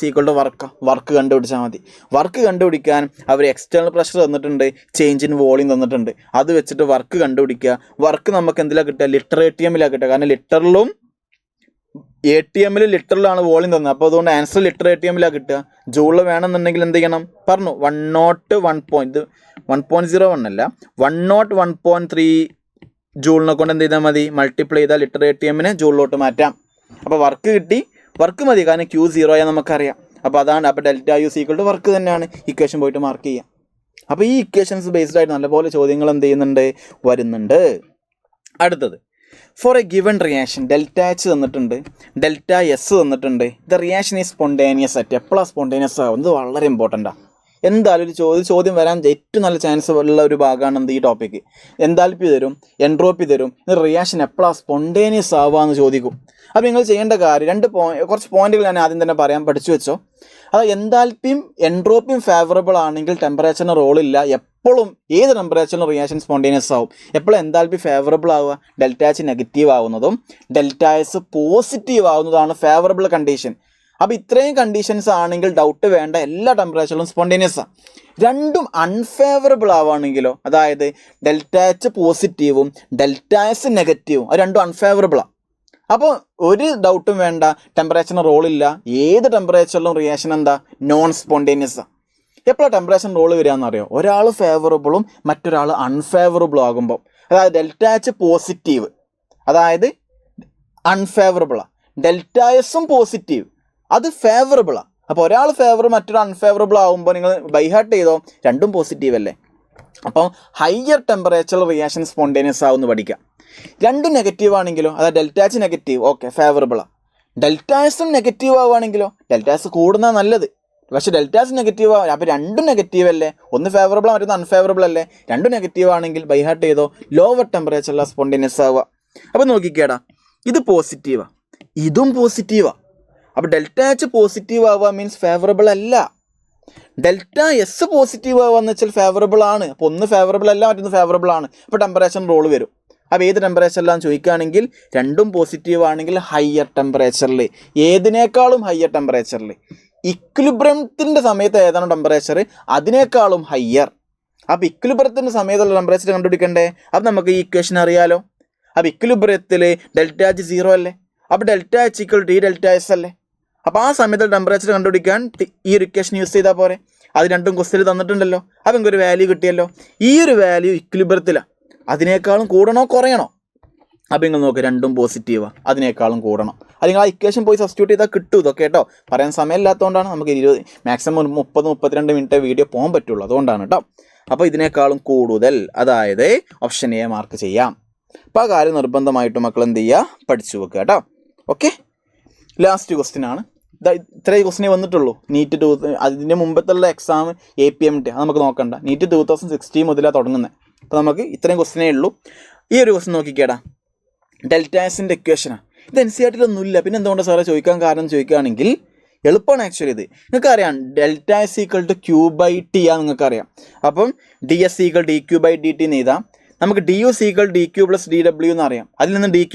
വർക്ക് കണ്ടുപിടിച്ചാൽ മതി. വർക്ക് കണ്ടുപിടിക്കാൻ അവർ എക്സ്റ്റേണൽ പ്രഷർ തന്നിട്ടുണ്ട്, ചേഞ്ച് ഇൻ വോളിയം തന്നിട്ടുണ്ട്, അത് വെച്ചിട്ട് വർക്ക് കണ്ടുപിടിക്കുക. വർക്ക് നമുക്ക് എന്തിലാണ് കിട്ടുക, ലിറ്ററേറ്റിയമിലാണ് കിട്ടുക, കാരണം ലിറ്ററിലും ATM ലിറ്ററിലാണ് വോളിയം തന്നത്. അപ്പോൾ അതുകൊണ്ട് ആൻസർ ലിറ്റർ ATM കിട്ടുക. ജൂളിൽ വേണമെന്നുണ്ടെങ്കിൽ എന്ത് ചെയ്യണം പറഞ്ഞു, 101.1 അല്ല 101.3 ജൂളിനെ കൊണ്ട് എന്ത് ചെയ്താൽ മതി, മൾട്ടിപ്ലൈ ചെയ്താൽ ലിറ്റർ ATM ജൂളിലോട്ട് മാറ്റാം. അപ്പോൾ വർക്ക് കിട്ടി, വർക്ക് മതി, കാരണം Q 0 ആയാൽ നമുക്കറിയാം. അപ്പോൾ അതാണ്, അപ്പോൾ delta U is equal to work തന്നെയാണ്. ഇക്വേഷൻ പോയിട്ട് മാർക്ക് ചെയ്യാം. അപ്പോൾ ഈ ഇക്വേഷൻസ് ബേസ്ഡ് ആയിട്ട് നല്ലപോലെ ചോദ്യങ്ങൾ എന്ത് ചെയ്യുന്നുണ്ട്, വരുന്നുണ്ട്. അടുത്തത്, for a given reaction delta H തന്നിട്ടുണ്ട്, ഡെൽറ്റ എസ് തന്നിട്ടുണ്ട്. The reaction is spontaneous at എപ്പോഴാണ് സ്പോണ്ടേനിയസ് ആവും, ഇത് വളരെ ഇമ്പോർട്ടൻ്റാണ്. എന്തായാലും ഒരു ചോദ്യം വരാൻ ഏറ്റവും നല്ല ചാൻസ് ഉള്ള ഒരു ഭാഗമാണ് എന്ത്, ഈ ടോപ്പിക്ക്. എൻതാൽപ്പി തരും, എൻട്രോപ്പി തരും, ഇത് റിയാക്ഷൻ എപ്പോഴാണ് സ്പോണ്ടേനിയസ് ആവുകയെന്ന് ചോദിക്കും. അപ്പോൾ നിങ്ങൾ ചെയ്യേണ്ട കാര്യം കുറച്ച് പോയിന്റുകൾ ഞാൻ ആദ്യം തന്നെ പറയാൻ, പഠിച്ചു വെച്ചോ. അത് എൻതാൽപ്പിയും എൻട്രോപ്പിയും ഫേവറബിൾ ആണെങ്കിൽ ടെമ്പറേച്ചറിന് റോളില്ല. എപ്പോഴും ഏത് ടെമ്പറേച്ചറിലും റിയാക്ഷൻ സ്പോണ്ടേനിയസ് ആവും. എപ്പോഴും എൻതാൽപ്പി ഫേവറബിൾ ആവുക, ഡെൽറ്റ എച്ച് നെഗറ്റീവ് ആവുന്നതും ഡെൽറ്റ എസ് പോസിറ്റീവ് ആവുന്നതാണ് ഫേവറബിൾ കണ്ടീഷൻ. അപ്പോൾ ഇത്രയും കണ്ടീഷൻസ് ആണെങ്കിൽ ഡൗട്ട് വേണ്ട, എല്ലാ ടെമ്പറേച്ചറിലും സ്പോണ്ടേനിയസാണ്. രണ്ടും അൺഫേവറബിൾ ആവുകയാണെങ്കിലോ, അതായത് ഡെൽറ്റ എച്ച് പോസിറ്റീവും ഡെൽറ്റ എസ് നെഗറ്റീവും, അത് രണ്ടും അൺഫേവറബിളാണ്. അപ്പോൾ ഒരു ഡൗട്ടും വേണ്ട, ടെമ്പറേച്ചറിന് റോളില്ല. ഏത് ടെമ്പറേച്ചറിലും റിയാക്ഷൻ എന്താ, നോൺ സ്പോണ്ടേനിയസാണ്. എപ്പോഴാണ് ടെമ്പറേച്ചർ റോൾ വരികയെന്നറിയോ, ഒരാൾ ഫേവറബിളും മറ്റൊരാൾ അൺഫേവറബിളും ആകുമ്പോൾ. അതായത് ഡെൽറ്റ എച്ച് പോസിറ്റീവ്, അതായത് അൺഫേവറബിളാണ്. ഡെൽറ്റ എസും പോസിറ്റീവ്, അത് ഫേവറബിളാണ്. അപ്പോൾ ഒരാൾ ഫേവർ മറ്റൊരാൾ അൺഫേവറബിൾ ആകുമ്പോൾ നിങ്ങൾ ബൈഹാർട്ട് ചെയ്തോ, രണ്ടും പോസിറ്റീവ് അല്ലേ. അപ്പോൾ ഹയർ ടെമ്പറേച്ചർ റിയാക്ഷൻ സ്പോണ്ടേനിയസ് ആവുമെന്ന് പഠിക്കാം. രണ്ടും നെഗറ്റീവ് ആണെങ്കിലോ, അതായത് ഡെൽറ്റ എച്ച് നെഗറ്റീവ്, ഓക്കെ ഫേവറബിളാണ്. ഡെൽറ്റ എസും നെഗറ്റീവ് ആവുകയാണെങ്കിലോ, ഡെൽറ്റ എസ് കൂടുന്നതാണ് നല്ലത്. പക്ഷേ ഡെൽറ്റ എസ് നെഗറ്റീവ് ആവും, അപ്പോൾ രണ്ടും നെഗറ്റീവ് അല്ലേ, ഒന്ന് ഫേവറബിളാണ് മറ്റൊന്ന് അൺഫേവറബിൾ അല്ലേ. രണ്ടും നെഗറ്റീവ് ആണെങ്കിൽ ബൈഹാർട്ട് ചെയ്തോ, ലോവർ ടെമ്പറേച്ചറിലാണ് സ്പോണ്ടേനിയസ് ആവുക. അപ്പോൾ നോക്കിക്കേടാ, ഇത് പോസിറ്റീവാണ്, ഇതും പോസിറ്റീവാണ്. അപ്പോൾ ഡെൽറ്റ എച്ച് പോസിറ്റീവ് ആവുക മീൻസ് ഫേവറബിൾ അല്ല. ഡെൽറ്റ എസ് പോസിറ്റീവ് ആവുക എന്ന് വെച്ചാൽ ഫേവറബിൾ ആണ്. അപ്പോൾ ഒന്ന് ഫേവറബിൾ അല്ല മറ്റൊന്ന് ഫേവറബിൾ ആണ്. അപ്പോൾ ടെമ്പറേച്ചർ റോൾ വരും. അപ്പോൾ ഏത് ടെമ്പറേച്ചറിലാന്ന് ചോദിക്കുകയാണെങ്കിൽ രണ്ടും പോസിറ്റീവ് ആണെങ്കിൽ ഹയർ ടെമ്പറേച്ചറിൽ, ഏതിനേക്കാളും ഹയർ ടെമ്പറേച്ചറിൽ. ഇക്വിലിബ്രിയത്തിൻ്റെ സമയത്ത് ഏതാണ് ടെമ്പറേച്ചർ, അതിനേക്കാളും ഹയർ. അപ്പോൾ ഇക്വിലിബ്രിയത്തിൻ്റെ സമയത്തുള്ള ടെമ്പറേച്ചർ കണ്ടുപിടിക്കണ്ടേ, അത് നമുക്ക് ഈ ഇക്വേഷൻ അറിയാലോ. അപ്പോൾ ഇക്വിലിബ്രിയത്തിൽ ഡെൽറ്റ എച്ച് 0 അല്ലേ, അപ്പോൾ delta H equal to delta S അല്ലേ. അപ്പോൾ ആ സമയത്ത് ടെമ്പറേച്ചർ കണ്ടുപിടിക്കാൻ ഈ ഒരു ഇക്വേഷൻ യൂസ് ചെയ്താൽ പോരെ. അത് രണ്ടും ക്വസ്റ്റ്യൻ തന്നിട്ടുണ്ടല്ലോ, അപ്പോൾ എനിക്കൊരു വാല്യൂ കിട്ടിയല്ലോ. ഈ ഒരു വാല്യൂ ഇക്വിലിബ്രിയത്തിലാണ്, അതിനേക്കാളും കൂടണോ കുറയണോ. അപ്പോൾ നിങ്ങൾ നോക്ക്, രണ്ടും പോസിറ്റീവാണ്, അതിനേക്കാളും കൂടണം. അത് നിങ്ങൾ ആ ഇക്വേഷൻ പോയി സബ്സ്റ്റിറ്റ്യൂട്ട് ചെയ്താൽ കിട്ടും. ഇതൊക്കെ കേട്ടോ, പറയാൻ സമയമില്ലാത്തതുകൊണ്ടാണ്. നമുക്ക് 20 മാക്സിമം 30-32 മിനിറ്റ് വീഡിയോ പോകാൻ പറ്റുള്ളൂ, അതുകൊണ്ടാണ് കേട്ടോ. അപ്പോൾ ഇതിനേക്കാളും കൂടുതൽ, അതായത് ഓപ്ഷൻ എ മാർക്ക് ചെയ്യാം. അപ്പോൾ ആ കാര്യം നിർബന്ധമായിട്ടും മക്കൾ എന്ത് ചെയ്യുക, പഠിച്ചു വെക്കുക കേട്ടോ. ഓക്കെ, ലാസ്റ്റ് ക്വസ്റ്റ്യൻ ആണ്. ഇത്രയും ക്വസ്റ്റിനെ വന്നിട്ടുള്ളൂ. നീറ്റ് അതിൻ്റെ മുമ്പത്തുള്ള എക്സാം APMT അത് നമുക്ക് നോക്കണ്ട. നീറ്റ് 2016 മുതലാണ് തുടങ്ങുന്നത്. അപ്പോൾ നമുക്ക് ഇത്രയും ക്വസ്റ്റിനേ ഉള്ളൂ. ഈ ഒരു ക്വസ്റ്റ്യൻ നോക്കിക്കേടാ, ഡെൽറ്റ എസിൻ്റെ ഇക്വേഷനാണ്. ഇത് NCERT-ൽ ഇല്ല. പിന്നെ എന്തുകൊണ്ട് സാറേ ചോദിക്കാൻ കാരണം ചോദിക്കുകയാണെങ്കിൽ എളുപ്പമാണ് ആക്ച്വലി. ഇത് നിങ്ങൾക്കറിയാം, delta S equal to Q/T ആണ് നിങ്ങൾക്കറിയാം. അപ്പം DS ഈക്വൽ dQ/dt എന്ന് എഴുതാം. നമുക്ക് DU ഈക്വൽ DQ + dW എന്ന് അറിയാം. അതിൽ നിന്ന് DQ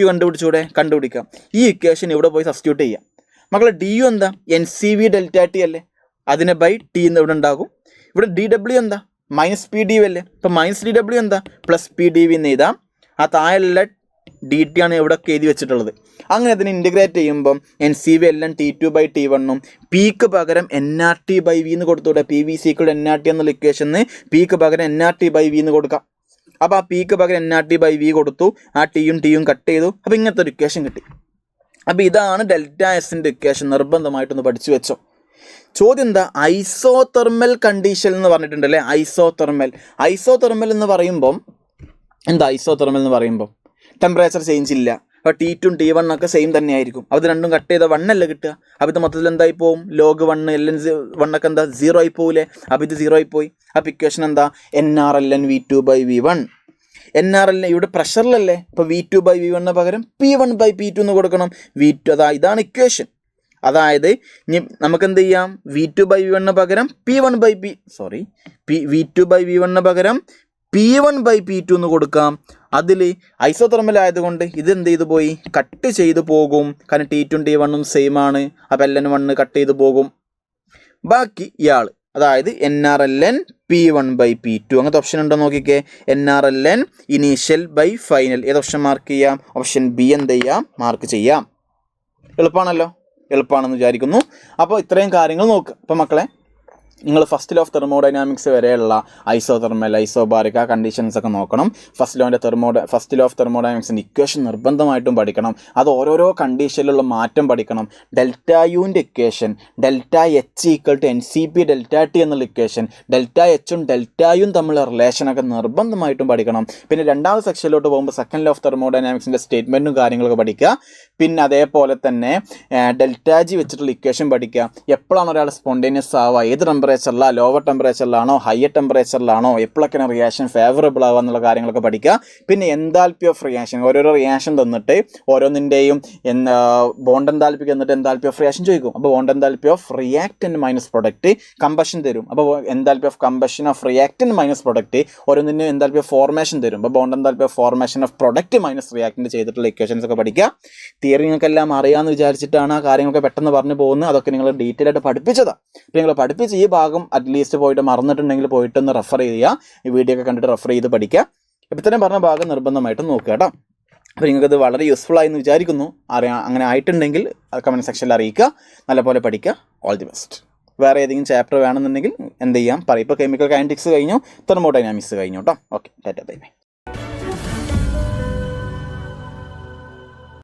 കണ്ടുപിടിക്കാം. ഈ ഇക്വേഷൻ ഇവിടെ പോയി സബ്സ്റ്റിറ്റ്യൂട്ട് ചെയ്യാം. മക്കളെ DU എന്താ, NCV ഡെൽറ്റ T അല്ലേ, അതിനെ ബൈ T എന്ന് ഇവിടെ ഉണ്ടാകും. ഇവിടെ dW എന്താ, -PdV അല്ലേ, അപ്പോൾ -dW എന്താ, +PdV എന്ന് എഴുതാം. ആ താഴെയുള്ള DT ആണ് ഇവിടെയൊക്കെ എഴുതി വെച്ചിട്ടുള്ളത്. അങ്ങനെ അതിനെ ഇൻറ്റഗ്രേറ്റ് ചെയ്യുമ്പം NCV എല്ലാം T2/T1 പിക്ക് പകരം nRT/V എന്ന് കൊടുത്തൂടെ. PV ഈക്വൽ nRT എന്നുള്ള ഇക്വേഷന് പിക്ക് പകരം nRT/V എന്ന് കൊടുക്കാം. അപ്പോൾ ആ പിക്ക് പകരം nRT/V കൊടുത്തു, ആ ടിയും കട്ട് ചെയ്തു. അപ്പോൾ ഇങ്ങനത്തെ ഒരു ഇക്വേഷൻ കിട്ടി. അപ്പോൾ ഇതാണ് ഡെൽറ്റ എസിൻ്റെ ഇക്വേഷൻ. നിർബന്ധമായിട്ടൊന്ന് പഠിച്ചു വെച്ചോ. ചോദ്യം എന്താ, ഐസോതെർമൽ കണ്ടീഷൻ എന്ന് പറഞ്ഞിട്ടുണ്ടല്ലേ. ഐസോതെർമൽ എന്ന് പറയുമ്പം എന്താ, ഐസോതെർമൽ എന്ന് പറയുമ്പം ടെമ്പറേച്ചർ ചേഞ്ച് ഇല്ല. അപ്പോൾ T2 T1 ഒക്കെ സെയിം തന്നെ ആയിരിക്കും. അപ്പോൾ ഇത് രണ്ടും കട്ട് ചെയ്താൽ 1 അല്ലേ കിട്ടുക. അപ്പോൾ ഇത് മൊത്തത്തിൽ എന്തായി പോവും, log 1 ln 1 ഒക്കെ എന്താ 0 ആയി പോവില്ലേ. അപ്പോൾ ഇത് 0 ആയി പോയി. അപ്പോൾ ഇക്വേഷൻ എന്താ, NRln V2/V1. NRln ഇവിടെ പ്രഷറിലല്ലേ, ഇപ്പോൾ V2/V1 പകരം P1/P2 എന്ന് കൊടുക്കണം. ഇതാണ് ഇക്വേഷൻ. അതായത് ഇനി നമുക്ക് എന്ത് ചെയ്യാം, V2/V1 പകരം V2/V1 പകരം P1/P2 എന്ന് കൊടുക്കാം. അതിൽ ഐസോതെർമൽ ആയതുകൊണ്ട് ഇത് എന്ത് ചെയ്തു പോയി, കട്ട് ചെയ്തു പോകും. കാരണം T2 T1 സെയിം ആണ്. അപ്പോൾ ln1 കട്ട് ചെയ്തു പോകും. ബാക്കി ഇയാൾ, അതായത് NRln P1/P2 അങ്ങനത്തെ ഓപ്ഷൻ ഉണ്ടോ നോക്കിക്കേ. NRln ഇനീഷ്യൽ ബൈ ഫൈനൽ, ഏത് ഓപ്ഷൻ മാർക്ക് ചെയ്യാം, ഓപ്ഷൻ B എന്ത് ചെയ്യാം, മാർക്ക് ചെയ്യാം. എളുപ്പമാണെന്ന് വിചാരിക്കുന്നു. അപ്പോൾ ഇത്രയും കാര്യങ്ങൾ നോക്കുക. അപ്പോൾ മക്കളെ, നിങ്ങൾ ഫസ്റ്റ് ലോ ഓഫ് തെർമോഡൈനാമിക്സ് വരെയുള്ള ഐസോതെർമൽ, ഐസോബാറിക് ആ കണ്ടീഷൻസ് ഒക്കെ നോക്കണം. ഫസ്റ്റ് ലോ ഓഫ് തെർമോഡൈനാമിക്സിൻ്റെ ഇക്വേഷൻ നിർബന്ധമായിട്ടും പഠിക്കണം. അത് ഓരോരോ കണ്ടീഷനിലുള്ള മാറ്റം പഠിക്കണം. ഡെൽറ്റ യുവിൻ്റെ equation, delta H equal to NCP delta T എന്നുള്ള ഇക്വേഷൻ, ഡെൽറ്റ എച്ചും ഡെൽറ്റയും തമ്മിലുള്ള റിലേഷനൊക്കെ നിർബന്ധമായിട്ടും പഠിക്കണം. പിന്നെ രണ്ടാമത്തെ സെക്ഷനിലോട്ട് പോകുമ്പോൾ സെക്കൻഡ് ലോ ഓഫ് തെർമോഡൈനാമിക്സിൻ്റെ സ്റ്റേറ്റ്മെൻറ്റും കാര്യങ്ങളൊക്കെ പഠിക്കുക. പിന്നെ അതേപോലെ തന്നെ ഡെൽറ്റ ജി വെച്ചിട്ടുള്ള ഇക്വേഷൻ പഠിക്കുക. എപ്പോഴാണ് ഒരാൾ സ്പോണ്ടേനിയസ് ആവുക, ഏത് ടെമ്പറേച്ചറിലാണ്, ലോവർ ടെമ്പറേച്ചറിലാണോ ഹയർ ടെമ്പറേച്ചറിലാണോ, എപ്പോഴൊക്കെയാണ് റിയാക്ഷൻ ഫേവറബിൾ ആവുക എന്നുള്ള കാര്യങ്ങളൊക്കെ പഠിക്കുക. പിന്നെ എൻതാൽപ്പി ഓഫ് റിയാക്ഷൻ, ഓരോരോ റിയാക്ഷൻ തന്നിട്ട് ഓരോന്നിൻ്റെയും ബോണ്ട് എൻതാൽപ്പിക്ക് എന്നിട്ട് എൻതാൽപ്പി ഓഫ് റിയാക്ഷൻ ചോദിക്കും. അപ്പോൾ bond enthalpy of reactant minus product combustion തരും. അപ്പോൾ enthalpy of combustion of reactant minus product ഓരോന്നിൻ്റെ എൻതാൽപ്പി ഓഫ് ഫോർമേഷൻ തരും. അപ്പോൾ bond enthalpy of formation of product minus reactant ചെയ്തിട്ടുള്ള ഇക്വേഷൻസ് ഒക്കെ പഠിക്കുക. തിയറി നിങ്ങൾക്കെല്ലാം അറിയാമെന്ന് വിചാരിച്ചിട്ടാണ് ആ കാര്യങ്ങളൊക്കെ പെട്ടെന്ന് പറഞ്ഞു പോകുന്നത്. അതൊക്കെ നിങ്ങൾ ഡീറ്റെയിൽ ആയിട്ട് പഠിപ്പിച്ചതാണ്. അപ്പോൾ നിങ്ങൾ പഠിപ്പിച്ച് ഈ ഭാഗം അറ്റ്ലീസ്റ്റ് പോയിട്ട് മറന്നിട്ടുണ്ടെങ്കിൽ പോയിട്ടൊന്ന് റെഫർ ചെയ്യുക. ഈ വീഡിയോ ഒക്കെ കണ്ടിട്ട് റെഫർ ചെയ്ത് പഠിക്കുക. ഇപ്പോൾ ഇത്രയും പറഞ്ഞ ഭാഗം നിർബന്ധമായിട്ടും നോക്കുക കേട്ടോ. അപ്പോൾ നിങ്ങൾക്കത് വളരെ യൂസ്ഫുൾ ആയെന്ന് വിചാരിക്കുന്നു. അങ്ങനെ ആയിട്ടുണ്ടെങ്കിൽ കമൻറ്റ് സെക്ഷനിൽ അറിയിക്കുക. നല്ലപോലെ പഠിക്കുക. All the best. വേറെ ഏതെങ്കിലും ചാപ്റ്റർ വേണമെന്നുണ്ടെങ്കിൽ എന്ത് ചെയ്യാം പറയും. ഇപ്പോൾ കെമിക്കൽ കൈനറ്റിക്സ് കഴിഞ്ഞു, തെർമോഡൈനാമിക്സ് കഴിഞ്ഞു കേട്ടോ. Okay, tata bye bye.